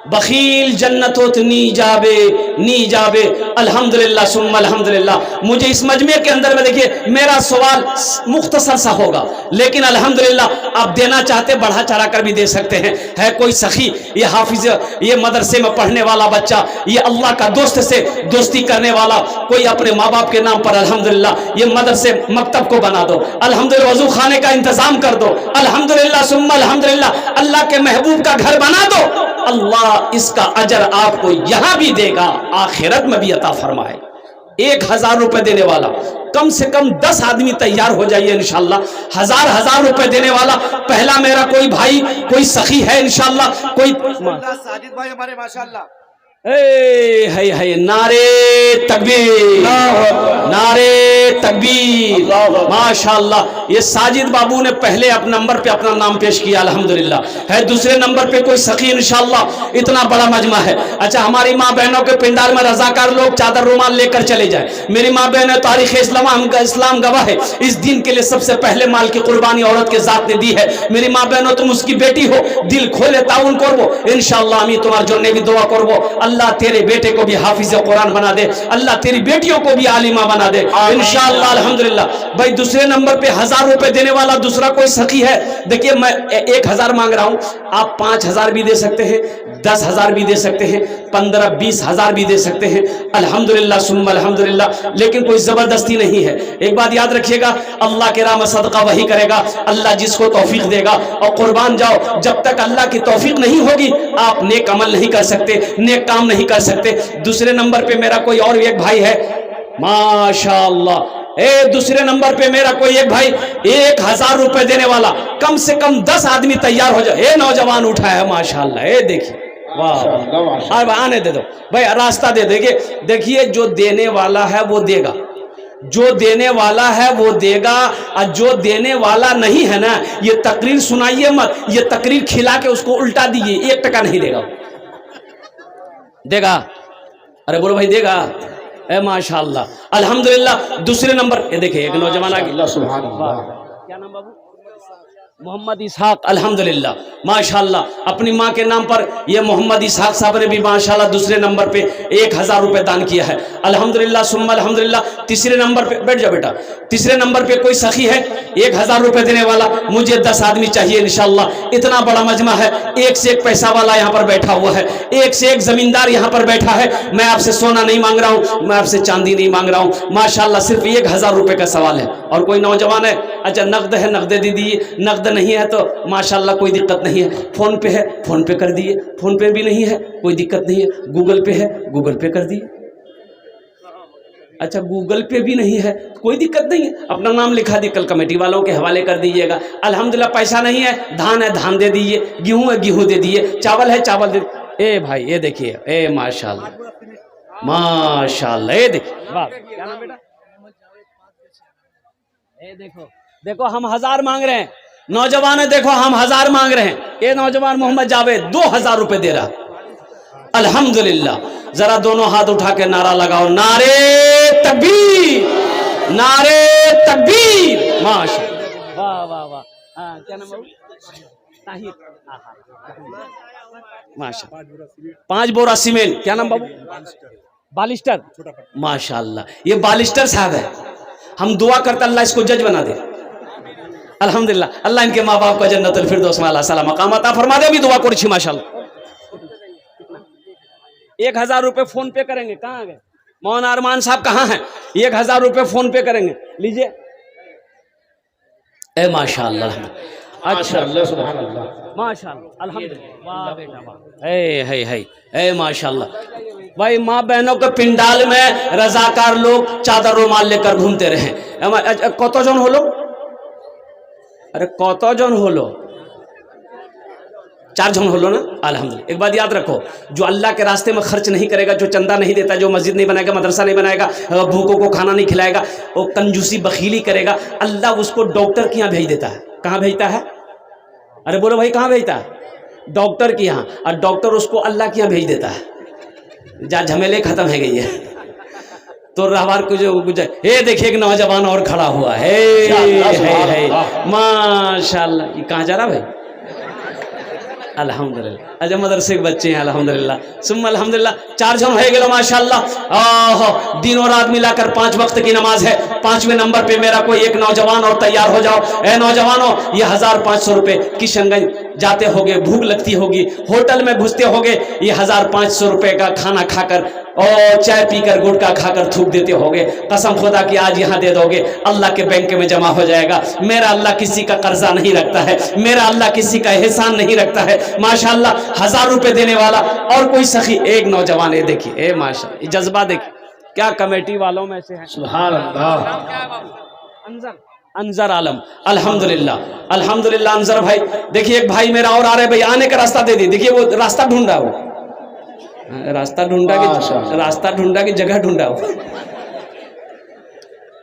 S1: बखील जन्नतोत नी जाबे, नी जाबे। अल्हम्दुलिल्लाह सुम्मा अल्हम्दुलिल्लाह। मुझे इस मजमे के अंदर में देखिए, मेरा सवाल मुख्तसर सा होगा, लेकिन अल्हम्दुलिल्लाह आप देना चाहते बढ़ा चढ़ा कर भी दे सकते हैं। है कोई सखी, ये हाफिज, ये मदरसे में पढ़ने वाला बच्चा, ये अल्लाह का दोस्त से दोस्ती करने वाला, कोई अपने माँ बाप के नाम पर अल्हम्दुलिल्लाह ये मदरसे मकतब को बना दो, अल्हम्दुलिल्लाह वजू खाने का इंतजाम कर दो, अल्हम्दुलिल्लाह सुम्मा अल्हम्दुलिल्लाह अल्लाह के महबूब का घर बना दो। अल्लाह इसका अजर आपको यहां भी देगा, आखिरत में भी अता फरमाए। 1000 रुपए देने वाला, कम से कम 10 आदमी तैयार हो जाइए इंशाल्लाह। 1000 रुपए देने वाला पहला मेरा कोई भाई, कोई सखी है इंशाल्लाह, कोई
S2: साजिद भाई हमारे माशाल्लाह।
S1: है नारे तकबीर, नारे तकबीर, माशाल्लाह। ये साजिद बाबू ने पहले अपने नंबर पे अपना नाम पेश किया, अल्हम्दुलिल्लाह। है दूसरे नंबर पे कोई सखी इंशाल्लाह। इतना बड़ा मजमा है। अच्छा, हमारी माँ बहनों के पिंडाल में रजाकार लोग चादर रुमाल लेकर चले जाए। मेरी माँ बहन तारीख इस्लाम गवाह है, इस दिन के लिए सबसे पहले माल की कुर्बानी औरत के जात ने दी है। मेरी माँ बहनों, तुम उसकी बेटी हो, दिल खोले ताउन करबो इंशाल्लाह। আমি তোমার জন্য भी दुआ করব, अल्लाह तेरे बेटे को भी हाफिज कुरान बना दे, अल्लाह तेरी बेटियों को भी आलिमा बना दे इंशाअल्लाह अल्हम्दुलिल्लाह। भाई दूसरे नंबर पे 1000 रुपए देने वाला दूसरा कोई सखी है? देखिए, मैं 1000 मांग रहा हूं, आप 5000 भी दे सकते हैं, 10,000 भी दे सकते हैं, 15-20 हजार भी दे सकते हैं, अल्हम्दुलिल्लाह सुम्मा अल्हम्दुलिल्लाह। लेकिन कोई जबरदस्ती नहीं है। एक बात याद रखिएगा, अल्लाह के राह में सदका वही करेगा अल्लाह जिसको तौफीक देगा। और कुर्बान जाओ, जब तक अल्लाह की तौफीक नहीं होगी आप नेक अमल नहीं कर सकते, नेक काम नहीं कर सकते। दूसरे नंबर पे मेरा कोई और एक भाई है माशाअल्लाह। दूसरे नंबर पे मेरा कोई एक भाई 1000 रुपए देने वाला, कम से कम 10 आदमी तैयार हो जाए। नौजवान उठा है माशाअल्लाह। देखिए, वाह, अब आने दे दो भाई, रास्ता दे देंगे। देखिए, जो देने वाला है वो देगा, जो देने वाला है वो देगा, और जो देने वाला नहीं है ना, ये तकरीर सुनाइए मत, ये तकरीर खिला के उसको उल्टा दीजिए, 1 टका नहीं देगा। देगा? अरे बोलो भाई, देगा? माशाअल्लाह अल्हम्दुलिल्लाह। दूसरे नंबर ये देखिए, एक नौजवान आ गया, सुभान अल्लाह। क्या नाम बाबू? मोहम्मद इसहाक, अल्हम्दुलिल्लाह माशाअल्लाह। अपनी माँ के नाम पर ये मोहम्मद इसहाक साहब ने भी माशाअल्लाह दूसरे नंबर पे 1000 रुपए दान किया है, अल्हम्दुलिल्लाह सुम्मा अल्हम्दुलिल्लाह। तीसरे नंबर पे, बैठ जाओ बेटा, तीसरे नंबर पे कोई सखी है 1000 रुपए देने वाला, मुझे 10 आदमी चाहिए इंशाअल्लाह। इतना बड़ा मजमा है, एक से एक पैसा वाला यहाँ पर बैठा हुआ है, एक से एक जमींदार यहाँ पर बैठा है। मैं आपसे सोना नहीं मांग रहा हूँ, मैं आपसे चांदी नहीं मांग रहा हूँ, माशाअल्लाह सिर्फ 1000 रुपए का सवाल है। और कोई नौजवान है, अच्छा नकद है, नकद दे दीजिए, नकद नहीं है तो माशाअल्लाह कोई दिक्कत नहीं है, फोन पे है, फोन पे कर दिए, फोन पे भी नहीं है कोई दिक्कत नहीं है, गूगल पे है, गूगल पे कर दिए। अच्छा, गूगल पे भी नहीं है कोई दिक्कत नहीं है, अपना नाम लिखा दिए, कल कमेटी वालों के हवाले कर दीजिएगा। अल्हम्दुलिल्लाह। पैसा नहीं है, धान है, धान दे दीजिए, गेहूं है, गेहूं दे दिए, चावल है, चावल दे। भाई ये देखिए, माशाअल्लाह माशाअल्लाह। ये देखिए, वाह, क्या नाम बेटा? देखो देखो, हम 1000 मांग रहे हैं, नौजवान है, देखो हम 1000 मांग रहे हैं। ये नौजवान मोहम्मद जावेद 2000 रुपए दे रहा, अल्हम्दुलिल्लाह। जरा दोनों हाथ उठा के नारा लगाओ, नारे तकबीर, नारे तकबीर, माशाअल्लाह, वाह वाह वाह। क्या नाम है? ताहिर, माशाअल्लाह। 5 बोरा सीमेंट। क्या नाम बाबू? बालिस्टर, माशाअल्लाह। ये बालिस्टर साहब है, हम दुआ करते अल्लाह इसको जज बना दे, अल्हम्दुलिल्लाह। अल्लाह इनके माँ बाप का जन्नतुल फिरदौस में अल्लाह सला मकाम अता फरमा दे। भी दुआ करी माशाअल्लाह। 1000 रुपए फोन पे करेंगे, कहाँ गए? मौलाना अरमान साहब कहाँ हैं? 1000 रुपये फोन पे करेंगे, लीजिए। ए माशाअल्लाह, अच्छा माशाअल्लाह, अल्हम्दुलिल्लाह, वाह बेटा वाह, है माशाअल्लाह। भाई माँ बहनों के पिंडाल में रजाकार लोग चादर रुमाल लेकर घूमते रहे। कतजन हलो? अरे कतजन हलो? 4 जन हलो ना, अल्हम्दुलिल्लाह। एक बात याद रखो, जो अल्लाह के रास्ते में खर्च नहीं करेगा, जो चंदा नहीं देता, जो मस्जिद नहीं बनाएगा, मदरसा नहीं बनाएगा, भूखों को खाना नहीं खिलाएगा, वो कंजूसी बखीली करेगा, अल्लाह उसको डॉक्टर के यहाँ भेज देता है। कहाँ भेजता है? अरे बोलो भाई, कहाँ भेजता है? डॉक्टर के यहाँ। और डॉक्टर उसको अल्लाह के यहाँ भेज देता है। जा झमेले खत्म है गई है। तो रहवार को जो गुजर, ये देखिए एक नौजवान और खड़ा हुआ है माशाल्लाह। ये कहाँ जा रहा भाई? अल्हम्दुलिल्लाह। अच्छा मदरसे के बच्चे हैं, अल्हम्दुलिल्लाह सुम्मा अल्हम्दुलिल्लाह। 4 जन हो गए माशाल्लाह। दिन और रात मिलाकर 5 वक्त की नमाज है। 5वें नंबर पे मेरा कोई एक नौजवान और तैयार हो जाओ। ए नौजवानों, ये 1500 रुपये किशनगंज जाते होगे, भूख लगती होगी, होटल में घुसते होगे, ये 1500 रुपये का खाना खाकर और चाय पीकर गुटखा खाकर थूक देते होगे। कसम खुदा की आज यहाँ दे दोगे, अल्लाह के बैंक में जमा हो जाएगा। मेरा अल्लाह किसी का कर्जा नहीं रखता है, मेरा अल्लाह किसी का एहसान नहीं रखता है माशाल्लाह। 1000 रुपये देने वाला और कोई सखी, एक नौजवान है, देखिए ए माशाल्लाह, ये जज्बा देखिए क्या कमेटी वालों में से है। सुभान अल्लाह। अंजर आलम, अल्हम्दुलिल्लाह अल्हम्दुलिल्लाह। अंजर भाई देखिए, एक भाई मेरा और आ रहे भाई, आने का रास्ता दे दी। देखिए वो रास्ता ढूंढ रहा, वो रास्ता ढूंढा की जगह ढूंढा वो।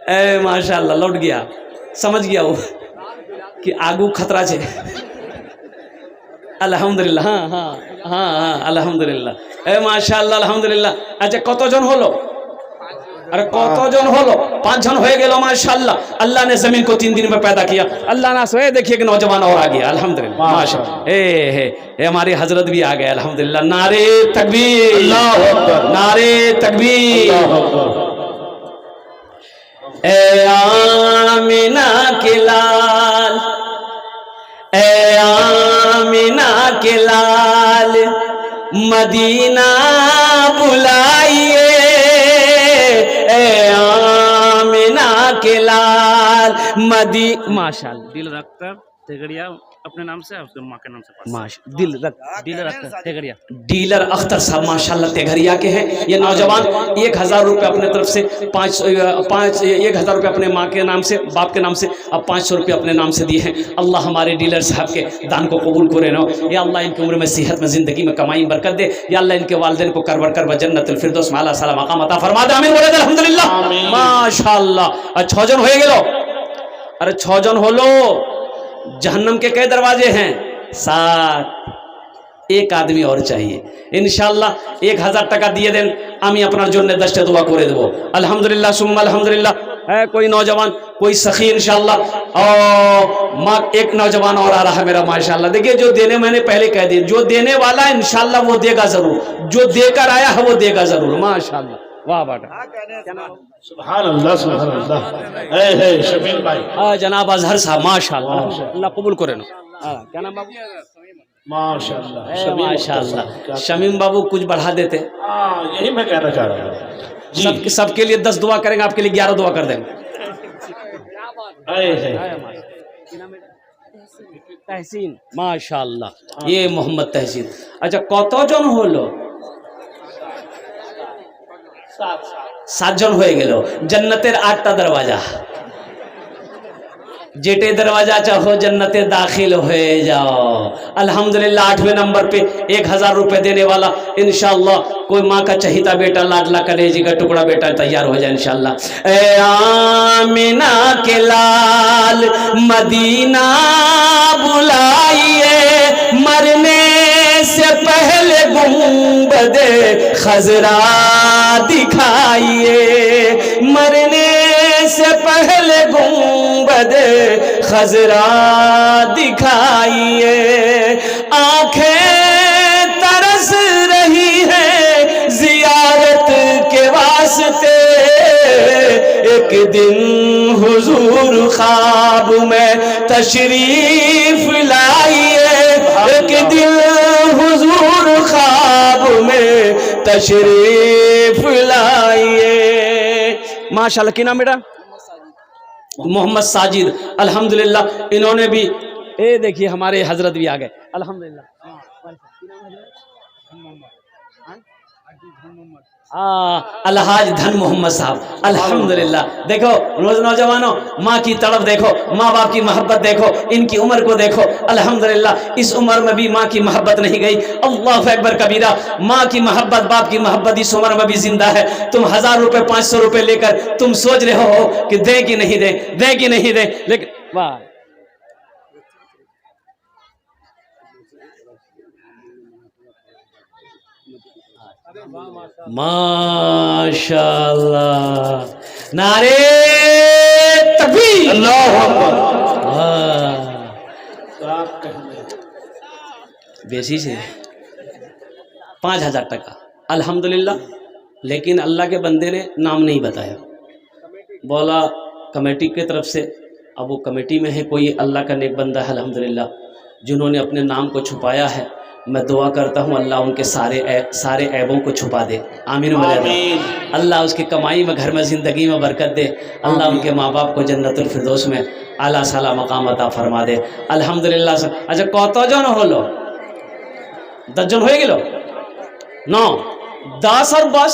S1: ए माशाल्लाह, लौट गया, समझ गया वो कि आगू खतरा छे। अल्हम्दुलिल्लाह, हाँ अल्हम्दुलिल्लाह। ए माशाल्लाह अल्हम्दुलिल्लाह। अच्छा कतजन हलो? अरे कतजन हलो? 5 जन हो गए माशाल्लाह। अल्लाह ने जमीन को 3 दिन में पैदा किया। अल्लाह ना सोए, देखिए कि नौजवान और आ गया, अल्हम्दुलिल्लाह माशाल्लाह। ए हमारी हजरत भी आ गए, अल्हम्दुलिल्लाह। नारे तकबीर, नारे तकबीर। ए आमिना के लाल, ए आमिना के लाल, मदीना बुलाइए, ए आमिना के लाल माशाल्लाह।
S3: दिल रखकर तेगड़िया अपने नाम से, उसके माँ के नाम से
S1: डीलर अख्तर साहब माशाल्लाह तेघरिया के हैं। ये नौजवान 1000 रुपये अपने तरफ से 1000 रुपये अपने माँ के नाम से, बाप के नाम से, अब 500 रुपये अपने नाम से दिए हैं। अल्लाह हमारे डीलर साहब के दान को कबूल करे ना। या अल्लाह इनकी उम्र में, सेहत में, ज़िंदगी में कमाई बरकत दे। या अल्लाह इनके वालिदैन को करवर कर जन्नतुल फिरदौस में आला साला मकाम अता फरमा दे। आमीन बोले अल्हम्दुलिल्लाह माशाल्लाह। 6 जन हो गेलो? अरे 6 जन होलो। जहन्नम के कई दरवाजे हैं? 7। एक आदमी और चाहिए इंशाल्लाह। 1000 টাকা দিয়ে দেন, আমি আপনার জন্য 10টা দোয়া করে দেবো। अल्हम्दुलिल्लाह सुम्मा अल्हम्दुलिल्लाह। है कोई नौजवान, कोई सखी इंशाल्लाह। और माँ, एक नौजवान और आ रहा है मेरा माशाल्लाह। देखिए जो देने, मैंने पहले कह दिया, जो देने वाला इंशाल्लाह वो देगा जरूर, जो देकर आया है वो देगा जरूर माशाल्लाह। वाह बेटा,
S4: सुभान अल्लाह, सुभान अल्लाह। है शमीम भाई,
S1: हाँ जनाब अजहर साहब माशाल्लाह, अल्लाह कबूल करे ना। क्या नाम बाबू?
S4: माशाल्लाह
S1: माशाल्लाह। शमीम बाबू कुछ बढ़ा देते।
S4: यही मैं कहना चाह रहा हूँ।
S1: सबके लिए 10 दुआ करेंगे, आपके लिए 11 दुआ कर देंगे। तहसीन माशाल्लाह, ये मोहम्मद तहसीन। अच्छा कतजन हलो? 7 जन हो गेलो। जन्नतेर 8टा दरवाजा, जेटे दरवाजा चाहो जन्नते दाखिल हो जाओ। अल्हम्दुलिल्लाह 8वें नंबर पे 1000 रुपये देने वाला इंशाल्लाह कोई माँ का चहीता बेटा, लाडला कलेजी का टुकड़ा बेटा तैयार हो जाए इंशाल्लाह। ए आमिना के लाल, मदीना बुलाइए, मरने से पहले गुंबदे खजरा दिखाइए, मरने से पहले गुंबदे खजरा दिखाइए। आंखें तरस रही है जियारत के वास्ते, एक दिन हुजूर ख्वाब में तशरीफ लाइए, एक दिन हुजूर ख्वाब में तशरीफ लाइए। माशाल्लाह। क्या नाम बेटा? मोहम्मद साजिद। अल्हम्दुलिल्लाह इन्होंने भी, ये देखिए हमारे हजरत भी आ गए अल्हम्दुलिल्लाह। अलहाज धन मोहम्मद साहब अल्हम्दुलिल्लाह। देखो नौजवानों, माँ की तड़प देखो, माँ बाप की मोहब्बत देखो, इनकी उम्र को देखो अल्हम्दुलिल्लाह। इस उम्र में भी माँ की मोहब्बत नहीं गई। अल्लाह अकबर कबीरा। माँ की मोहब्बत, बाप की मोहब्बत इस उम्र में भी जिंदा है। तुम 1000 रुपए 500 रुपए लेकर तुम सोच रहे हो कि दे कि नहीं दे, दे कि नहीं दे, लेकिन वाह माशाअल्लाह, नारे तकबीर,
S4: अल्लाह अकबर।
S1: बेसी से 5000 टका अल्हम्दुलिल्लाह। लेकिन अल्लाह के बंदे ने नाम नहीं बताया, बोला कमेटी की तरफ से। अब वो कमेटी में है कोई अल्लाह का नेक बंदा है अल्हम्दुलिल्लाह, जिन्होंने अपने नाम को छुपाया है। मैं दुआ करता हूँ अल्लाह उनके सारे ऐबों को छुपा दे, आमीन। अल्लाह उसकी कमाई में, घर में, ज़िंदगी में बरकत दे। अल्लाह उनके माँ बाप को जन्नतुल फिरदौस में आला साला मकाम अता फरमा दे अल्हम्दुलिल्लाह। अच्छा कतजन हलो? 10 जन हो गेलो? 9 10 और बस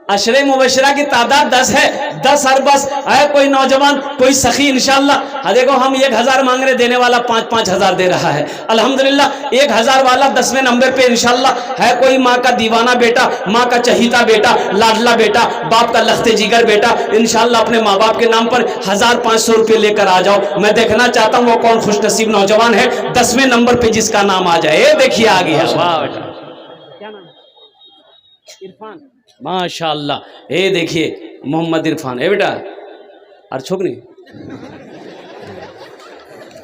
S1: अशरे मुबशरा की तादाद 10 है। 10 और बस है। कोई नौजवान, कोई सखी इंशाल्लाह। देखो हम 1000 मांग रहे, देने वाला 5-5 हज़ार दे रहा है अल्हम्दुलिल्लाह। 1000 वाला 10वें नंबर पे इंशाल्लाह है। कोई माँ का दीवाना बेटा, माँ का चहीता बेटा, लाडला बेटा, बाप का लखते जिगर बेटा, इंशाल्लाह अपने माँ बाप के नाम पर 1500 रुपये लेकर आ जाओ। मैं देखना चाहता हूँ वो कौन खुशनसीब नौजवान है 10वें नंबर पे जिसका नाम आ जाए। ये देखिए आ गया। वाह बेटा, क्या नाम? इरफान। माशाअल्लाह। ये देखिए मोहम्मद इरफान है बेटा। और छोकरी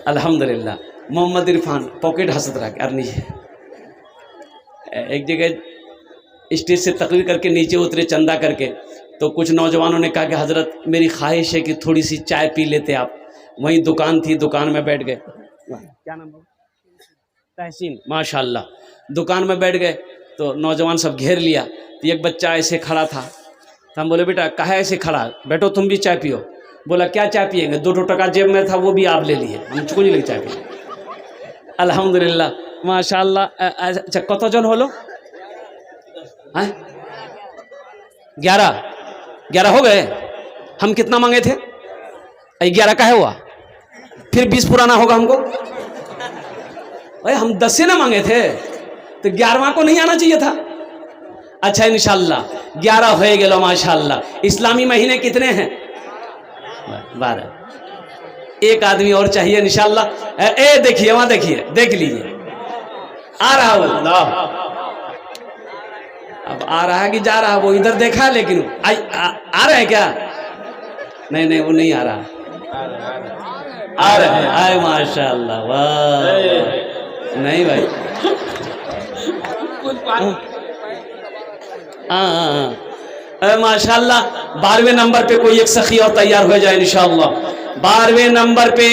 S1: अल्हम्दुलिल्लाह मोहम्मद इरफान पॉकेट हसत रख। और नीचे एक जगह स्टेज से तकरीर करके नीचे उतरे चंदा करके, तो कुछ नौजवानों ने कहा कि हजरत मेरी ख्वाहिश है कि थोड़ी सी चाय पी लेते आप। वहीं दुकान थी, दुकान में बैठ गए। क्या नाम? तहसीन। माशाअल्लाह दुकान में बैठ गए तो नौजवान सब घेर लिया। तो एक बच्चा ऐसे खड़ा था, तो हम बोले बेटा कहाँ ऐसे खड़ा, बैठो तुम भी चाय पियो। बोला क्या चाय पिएंगे? 2 टका जेब में था, वो भी आप ले लिए, हम चुको नहीं चाय पिए अल्हम्दुलिल्लाह माशाअल्लाह। अच्छा कतजन हलो? 11 हो गए। हम कितना मांगे थे? 11 का है हुआ, फिर 20 पुराना होगा हमको। अरे हम 10 से ना मांगे थे, तो 11वां को नहीं आना चाहिए था। अच्छा इंशाल्लाह 11 हो गए माशाल्लाह। इस्लामी महीने कितने हैं? 12। एक आदमी और चाहिए इंशाल्लाह। ए देखिए वहां, देखिए देख लीजिए आ रहा वो। अब आ रहा है कि जा रहा है, वो इधर देखा लेकिन आ रहा है क्या? नहीं वो नहीं आ रहा, आ रहा है। आए माशाल्लाह, वाह। नहीं भाई माशाल्लाह। 12वें नंबर पे कोई एक सखी और तैयार हो जाए इंशाल्लाह। 12वें नंबर पे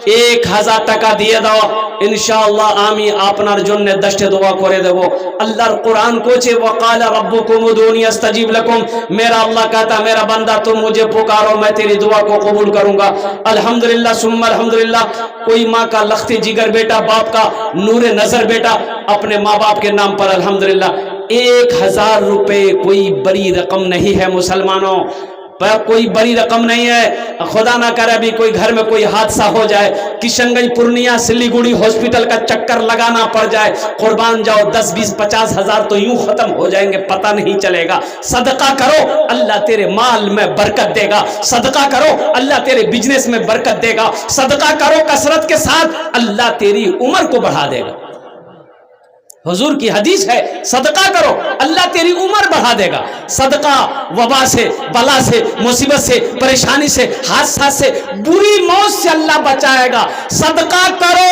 S1: 1000 টাকা দিয়ে দাও इंशाल्लाह। आमी आपनार জন্য 10টি দোয়া করে দেব। अल्लाहर कुरान कोचे वकाल रब्बुकुम उदूनी अस्तजीब लकुम। मेरा अल्लाह कहता मेरा बंदा तुम मुझे पुकारो, मैं तेरी दुआ को कबूल करूंगा अल्हम्दुलिल्लाह सुम्मा अल्हम्दुलिल्लाह। कोई माँ का लखते जिगर बेटा, बाप का नूरे नजर बेटा, अपने माँ बाप के नाम पर अल्हम्दुलिल्लाह 1000 रुपए कोई बड़ी रकम नहीं है मुसलमानों, पर कोई बड़ी रकम नहीं है। खुदा ना करे अभी कोई घर में कोई हादसा हो जाए, किशनगंज पूर्णिया सिलीगुड़ी हॉस्पिटल का चक्कर लगाना पड़ जाए, कुर्बान जाओ 10 20 50 हज़ार तो यूं खत्म हो जाएंगे, पता नहीं चलेगा। सदका करो अल्लाह तेरे माल में बरकत देगा, सदका करो अल्लाह तेरे बिजनेस में बरकत देगा, सदका करो कसरत के साथ अल्लाह तेरी उम्र को बढ़ा देगा। हुजूर की हदीस है सदका करो अल्लाह तेरी उम्र बढ़ा देगा। सदका वबा से, बला से, मुसीबत से, परेशानी से, हादसा से, बुरी मौत से अल्लाह बचाएगा। सदका करो,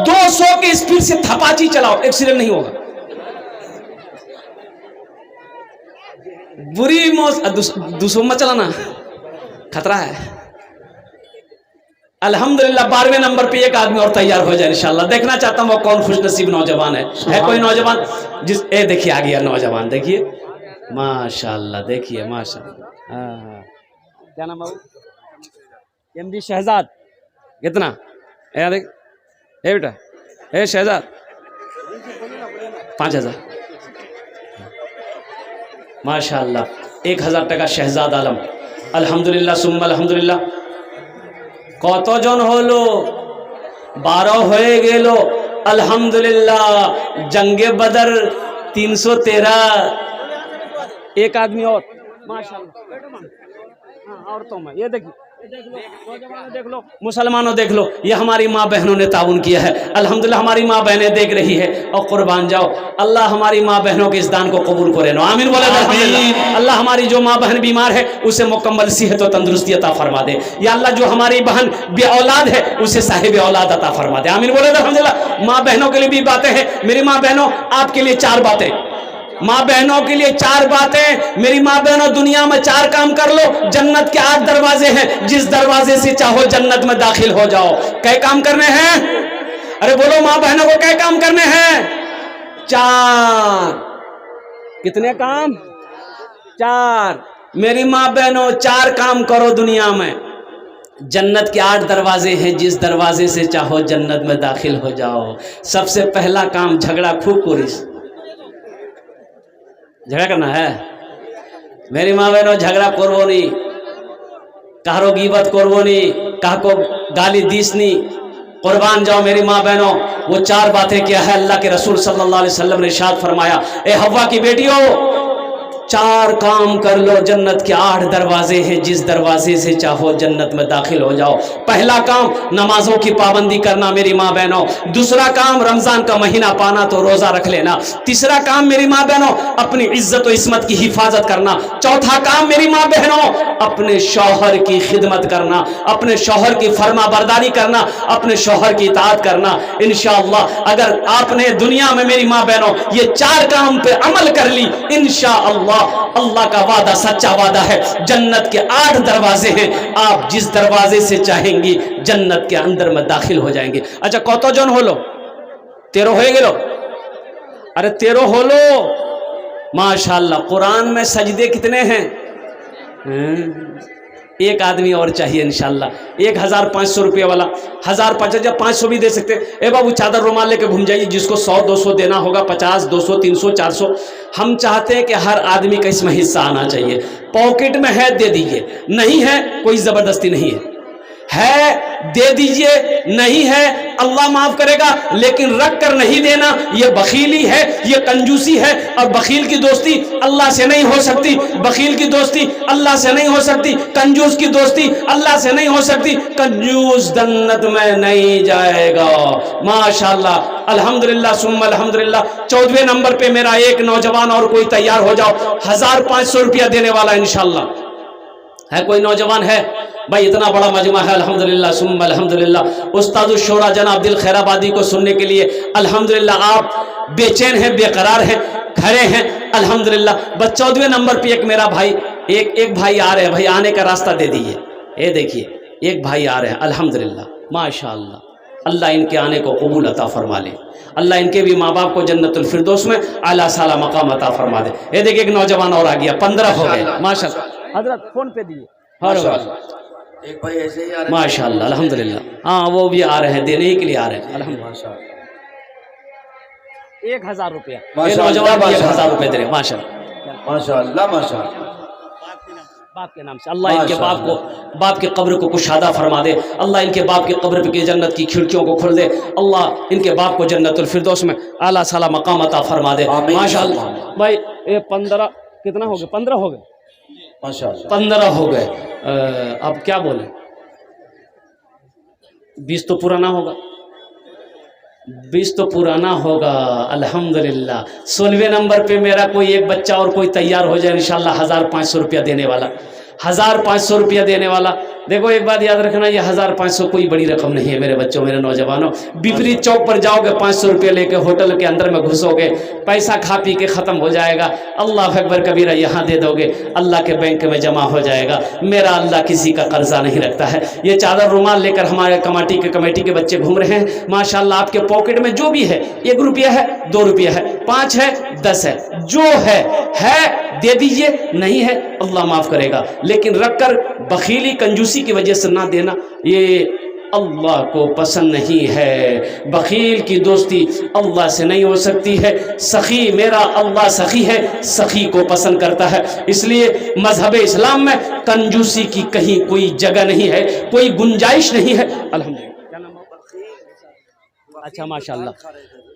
S1: 200 की स्पीड से थपाची चलाओ, एक्सीडेंट नहीं होगा। बुरी मौत 200 मत चलाना, खतरा है। अल्हम्दुलिल्लाह 12वें नंबर पे एक आदमी और तैयार हो जाए इंशाल्लाह। देखना चाहता हूँ वो कौन खुशनसीब नौजवान है कोई नौजवान जिस देखिए आ गया नौजवान, देखिए माशाल्लाह, देखिए माशाल्लाह। हाँ हाँ, क्या नाम बाबू? एमडी शहजाद। कितना? ए देख, ए बेटा, ए शहजाद, 5000। माशाअल्लाह, 1000 টাকা शहजाद आलम। अल्हम्दुलिल्लाह सुम्मा अल्हम्दुलिल्लाह। কতজন হলো? 12 হয়ে গেল। अल्हम्दुलिल्लाह। जंगे बदर 313। एक आदमी और माशाअल्लाह। हाँ, औरतों में ये देखिए, देख लो, नौजवानों देख लो, मुसलमानों देख लो, ये हमारी माँ बहनों ने ताउन किया है। अल्हम्दुलिल्लाह हमारी माँ बहनें देख रही है और कुर्बान जाओ। अल्लाह हमारी माँ बहनों के इस दान को कबूल करे नो, आमीन बोले अल्हम्दुलिल्लाह। अल्लाह हमारी जो माँ बहन बीमार है उसे मुकम्मल सेहत और तंदुरुस्ती अता फरमा दे। या अल्लाह जो हमारी बहन बे औलाद है उसे साहिब औलाद अता फरमा दे, आमीन बोले अल्हम्दुलिल्लाह। माँ बहनों के लिए भी बातें हैं। मेरी माँ बहनों, आपके लिए 4 बातें, माँ बहनों के लिए 4 बातें। मेरी माँ बहनों, दुनिया में 4 काम कर लो, जन्नत के 8 दरवाजे हैं, जिस दरवाजे से चाहो जन्नत में दाखिल हो जाओ। कै काम करने हैं? अरे बोलो माँ बहनों को, कै काम करने हैं? 4। कितने काम? 4। मेरी माँ बहनों, 4 काम करो दुनिया में। जन्नत के 8 दरवाजे हैं, जिस दरवाजे से चाहो जन्नत में दाखिल हो जाओ। सबसे पहला काम, झगड़ा खूब कोरिस, झगड़ा करना है। मेरी माँ बहनों, झगड़ा करबो नहीं, कारो गीबत करबो नहीं, कहा को गाली दीस नहीं। कुर्बान जाओ मेरी माँ बहनों। वो 4 बातें क्या है? अल्लाह के रसूल सल्लल्लाहु अलैहि वसल्लम ने इरशाद फरमाया, ए हव्वा की बेटियों, 4 काम कर लो, जन्नत के 8 दरवाजे हैं, जिस दरवाजे से चाहो जन्नत में दाखिल हो जाओ। पहला काम, नमाजों की पाबंदी करना मेरी माँ बहनों। दूसरा काम, रमजान का महीना पाना तो रोजा रख लेना। तीसरा काम मेरी माँ बहनों, अपनी इज्जत और इस्मत की हिफाजत करना। चौथा काम मेरी माँ बहनों, अपने शौहर की खिदमत करना, अपने शौहर की फर्मा बरदारी करना, अपने शौहर की इताअत करना। इंशाअल्लाह अगर आपने दुनिया में मेरी माँ बहनों ये 4 काम पे अमल कर ली, इंशाअल्लाह अल्लाह का वादा सच्चा वादा है। जन्नत के 8 दरवाजे हैं, आप जिस दरवाजे से चाहेंगी जन्नत के अंदर में दाखिल हो जाएंगे। अच्छा, कतजन हलो? 13 हो गेलो। अरे 13 हलो, माशाअल्लाह। कुरान में सजदे कितने हैं? एक आदमी और चाहिए इंशाल्लाह। 1500 रुपये वाला, 1500 भी दे सकते। ए बाबू, चादर रुमाल लेके घूम जाइए, जिसको 100-200 देना होगा, 50, 200, 300, 400। हम चाहते हैं कि हर आदमी का इसमें हिस्सा आना चाहिए। पॉकेट में है दे दीजिए, नहीं है कोई ज़बरदस्ती नहीं है दे दीजिए, नहीं है अल्लाह माफ करेगा, लेकिन रख कर नहीं देना ये बखीली है, ये कंजूसी है। और बखील की दोस्ती अल्लाह से नहीं हो सकती, बखील की दोस्ती अल्लाह से नहीं हो सकती, कंजूस की दोस्ती अल्लाह से नहीं हो सकती। कंजूस जन्नत में नहीं जाएगा। माशाअल्लाह, अल्हम्दुलिल्लाह सुम्मा अल्हम्दुलिल्लाह। 14वें नंबर पे मेरा एक नौजवान और कोई तैयार हो जाओ, 1500 रुपया देने वाला इंशाअल्लाह। है कोई नौजवान है भाई? इतना बड़ा मजमा है, अल्हम्दुलिल्लाह सुम्मा अल्हम्दुलिल्लाह। उस्ताद शोरा जनाब दिल खैराबादी को सुनने के लिए अल्हम्दुलिल्लाह आप बेचैन हैं, बेकरार हैं, खड़े हैं अल्हम्दुलिल्लाह। बस 14वें नंबर पे एक मेरा भाई, एक भाई आ रहे हैं, भाई आने का रास्ता दे दीजिए। ये देखिए, एक भाई आ रहे हैं अल्हम्दुलिल्लाह, माशाअल्लाह। अल्लाह इनके आने को कबूल अता फरमा ले, अल्लाह इनके भी माँ बाप को जन्नतुल फिरदौस में आला साला मकाम अता फरमा दे। ये देखिए, एक नौजवान और आ गया, 15 हो गए माशाअल्लाह। हजरत फोन पे दिए,
S2: एक भाई ऐसे ही आ रहे
S1: माशाअल्लाह अल्हम्दुलिल्लाह। हाँ, वो भी आ रहे हैं, देने ही के लिए आ रहे हैं अल्हम्दुलिल्लाह। 1000 रुपया नौजवान 1000 रुपये दे रहे हैं माशाअल्लाह
S2: माशाअल्लाह माशाअल्लाह।
S1: बाप के नाम से अल्लाह इनके बाप के कब्र को कुशादा फरमा दे। अल्लाह इनके बाप के कब्र पे जन्नत की खिड़कियों को खोल दे। अल्लाह इनके बाप को जन्नतुल फिरदौस में आला साला मकाम अता फरमा दे माशाअल्लाह। भाई ये 15 कितना हो गए? 15 हो गए माशाअल्लाह, 15 हो गए। अब क्या बोले, 20 तो पुराना होगा, 20 तो पुराना होगा अल्हम्दुलिल्लाह। 16वें नंबर पे मेरा कोई एक बच्चा और कोई तैयार हो जाए इंशाल्लाह, 1500 रुपया देने वाला, 1500 रुपया देने वाला। देखो एक बात याद रखना, ये 1500 कोई बड़ी रकम नहीं है मेरे बच्चों, मेरे नौजवानों। विपरीत चौक पर जाओगे, 500 रुपये लेके होटल के अंदर में घुसोगे, पैसा खा पी के ख़त्म हो जाएगा। अल्लाह अकबर कबीरा यहाँ दे दोगे, अल्लाह के बैंक में जमा हो जाएगा। मेरा अल्लाह किसी का कर्जा नहीं रखता है। ये चादर रुमाल लेकर हमारे कमेटी के बच्चे घूम रहे हैं माशाअल्लाह। आपके पॉकेट में जो भी है, 1 रुपया है, 2 रुपया है, 5 है, 10 है, जो है दे दीजिए, नहीं है अल्लाह माफ़ करेगा, लेकिन रखकर बखीली कंजूसी की वजह से ना देना, ये अल्लाह को पसंद नहीं है। बखील की दोस्ती अल्लाह से नहीं हो सकती है। सखी मेरा अल्लाह सखी है, सखी को पसंद करता है। इसलिए मजहब इस्लाम में कंजूसी की कहीं कोई जगह नहीं है, कोई गुंजाइश नहीं है। अल्हम्दुलिल्लाह। अच्छा माशाल्लाह,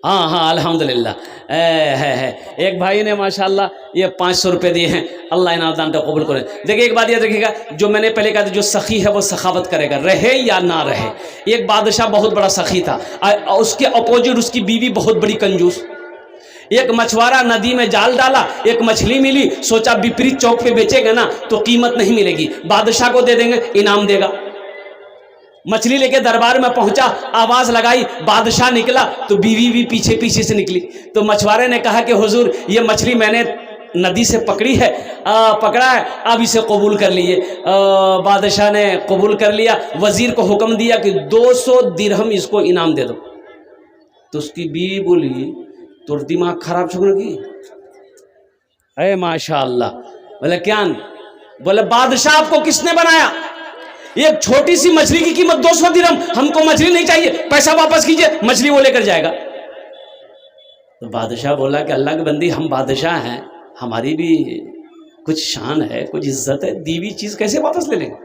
S1: हाँ हाँ अल्हम्दुलिल्लाह। है एक भाई ने माशाल्लाह ये 500 रुपये दिए हैं, अल्लाह इनाम तो कबूल करे। देखिए एक बात याद रखिएगा, जो मैंने पहले कहा था, जो सखी है वो सखावत करेगा, रहे या ना रहे। एक बादशाह बहुत बड़ा सखी था, उसके अपोजिट उसकी बीवी बहुत बड़ी कंजूस। एक मछुआरा नदी में जाल डाला, एक मछली मिली, सोचा विपरीत चौक पे बेचेगा ना तो कीमत नहीं मिलेगी, बादशाह को दे देंगे, इनाम देगा। मछली लेके दरबार में पहुंचा, आवाज लगाई, बादशाह निकला तो बीवी भी पीछे पीछे से निकली। तो मछुआरे ने कहा कि हुजूर ये मछली मैंने नदी से पकड़ी है, पकड़ा है, अब इसे कबूल कर लीजिए। बादशाह ने कबूल कर लिया, वजीर को हुक्म दिया कि 200 दिरहम इसको इनाम दे दो। तो उसकी बीवी बोली तो दिमाग खराब छुगने की, अरे माशाअल्लाह। बोले क्या? बोले बादशाह आपको किसने बनाया? एक छोटी सी मछली की कीमत 200 दिरहम, हमको मछली नहीं चाहिए, पैसा वापस कीजिए, मछली वो लेकर जाएगा। तो बादशाह बोला कि अल्लाह की बंदी, हम बादशाह हैं, हमारी भी कुछ शान है, कुछ इज्जत है, दी हुई चीज़ कैसे वापस ले लेंगे?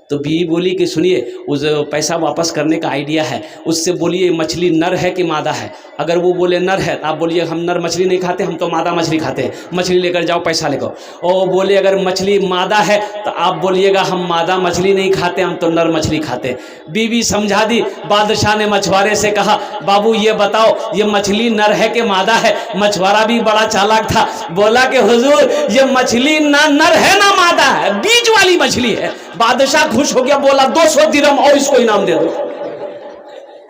S1: तो बीवी बोली कि सुनिए, उस पैसा वापस करने का आइडिया है, उससे बोलिए मछली नर है कि मादा है। अगर वो बोले नर है तो आप बोलिए हम नर मछली नहीं खाते, हम तो मादा मछली खाते हैं, मछली लेकर जाओ, पैसा लेकर। और बोले अगर मछली मादा है तो आप बोलिएगा हम मादा मछली नहीं खाते, हम तो नर मछली खाते हैं। बीवी समझा दी। बादशाह ने मछुआरे से कहा, बाबू ये बताओ ये मछली नर है कि मादा है? मछुआरा भी बड़ा चालाक था, बोला कि हुजूर ये मछली ना नर है ना मादा है, बीज वाली मछली है। बादशाह खुश हो गया, बोला 200 दिरहम और इसको इनाम दे दो।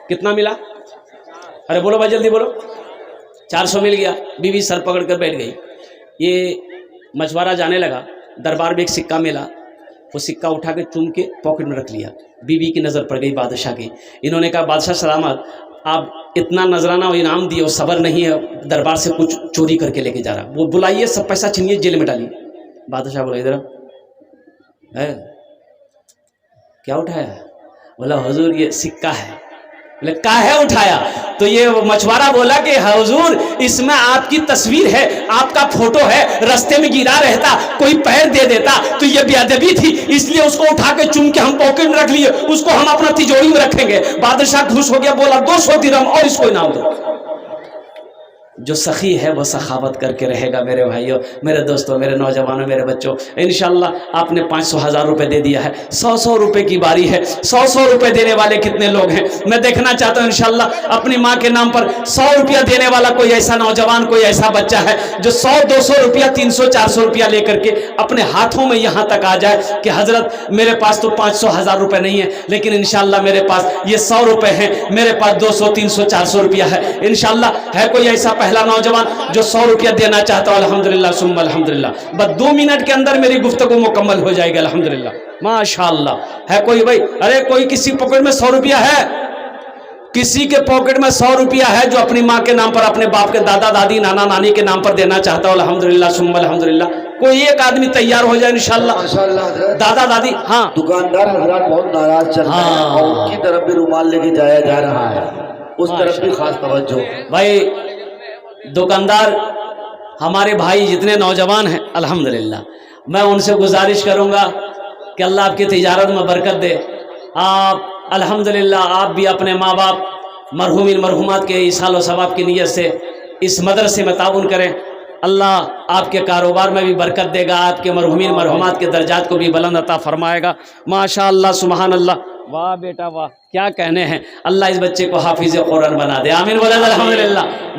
S1: कितना मिला? अरे बोलो भाई जल्दी बोलो। 400 मिल गया। बीवी सर पकड़ कर बैठ गई। ये मछुआरा जाने लगा, दरबार में एक सिक्का मिला, वो सिक्का उठा के चूम के पॉकेट में रख लिया। बीवी की नज़र पड़ गई बादशाह की। इन्होंने कहा बादशाह सलामत, आप इतना नजराना और इनाम दिए और सबर नहीं है, दरबार से कुछ चोरी करके लेके जा रहा। वो बुलाइए, सब पैसा छीनिए, जेल में डालिए। बादशाह बोला इधर है, क्या उठाया? बोला हुजूर ये सिक्का है। बोले काहे उठाया? तो ये मछुआरा बोला कि हुजूर इसमें आपकी तस्वीर है, आपका फोटो है, रास्ते में गिरा रहता, कोई पैर दे देता तो ये बेअदबी थी, इसलिए उसको उठा के चुम के हम पॉकेट में रख लिए, उसको हम अपना तिजोरी में रखेंगे। बादशाह खुश हो गया, बोला 200 दिरहम और इसको इनाम दो। जो सखी है वो सखावत करके रहेगा। मेरे भाइयों, मेरे दोस्तों, मेरे नौजवानों, मेरे बच्चों, इंशाल्लाह आपने 500,000 रुपये दे दिया है, 100 रुपये की बारी है। 100 रुपये देने वाले कितने लोग हैं? मैं देखना चाहता हूँ इंशाल्लाह अपनी माँ के नाम पर 100 रुपया देने वाला कोई ऐसा नौजवान, कोई ऐसा बच्चा है जो 100-200 रुपया, 300-400 रुपया लेकर के अपने हाथों में यहाँ तक आ जाए कि हजरत मेरे पास तो 500,000 रुपये नहीं है, लेकिन इंशाल्लाह मेरे पास ये 100 रुपये हैं, मेरे पास 200, 300, 400 रुपया है। इंशाल्लाह है कोई ऐसा पहला नौजवान जो 100 रुपया देना चाहता हो? अल्हम्दुलिल्लाह सुम्मा अल्हम्दुलिल्लाह। बस 2 मिनट के अंदर मेरी गुफ्तगू मुकम्मल हो जाएगी अल्हम्दुलिल्लाह, माशाअल्लाह। है कोई भाई? अरे कोई किसी पॉकेट में 100 रुपया है? किसी के पॉकेट में 100 रुपया है जो अपनी माँ के नाम पर, अपने बाप के, दादा दादी, नाना नानी के नाम पर देना चाहता हो? अल्हम्दुलिल्लाह सुम्मा अल्हम्दुलिल्लाह। कोई एक आदमी तैयार हो जाए इंशाल्लाह। दादा दादी, हाँ
S2: दुकानदार हजरात बहुत नाराज चल रहे हैं और उनकी तरफ भी रुमाल लेके जाया जा रहा है, उस तरफ भी खास तवज्जो।
S1: भाई दुकानदार हमारे भाई जितने नौजवान हैं अल्हम्दुलिल्लाह, मैं उनसे गुजारिश करूंगा कि अल्लाह आपकी तिजारत में बरकत दे। आप अल्हम्दुलिल्लाह आप भी अपने माँ बाप मरहूमिन मरहूमात के इसाल व सवाब की नीयत से इस मदरसे में ताउन करें। अल्लाह आपके कारोबार में भी बरकत देगा, आपके मरहूमिन मरहूमात के दर्जात को भी बुलंद अता फरमाएगा। माशाअल्लाह सुभान अल्लाह। वाह बेटा वाह, क्या कहने हैं। अल्लाह इस बच्चे को हाफिज़ कुरान बना दे। आमीन बोले अल्हम्दुलिल्लाह।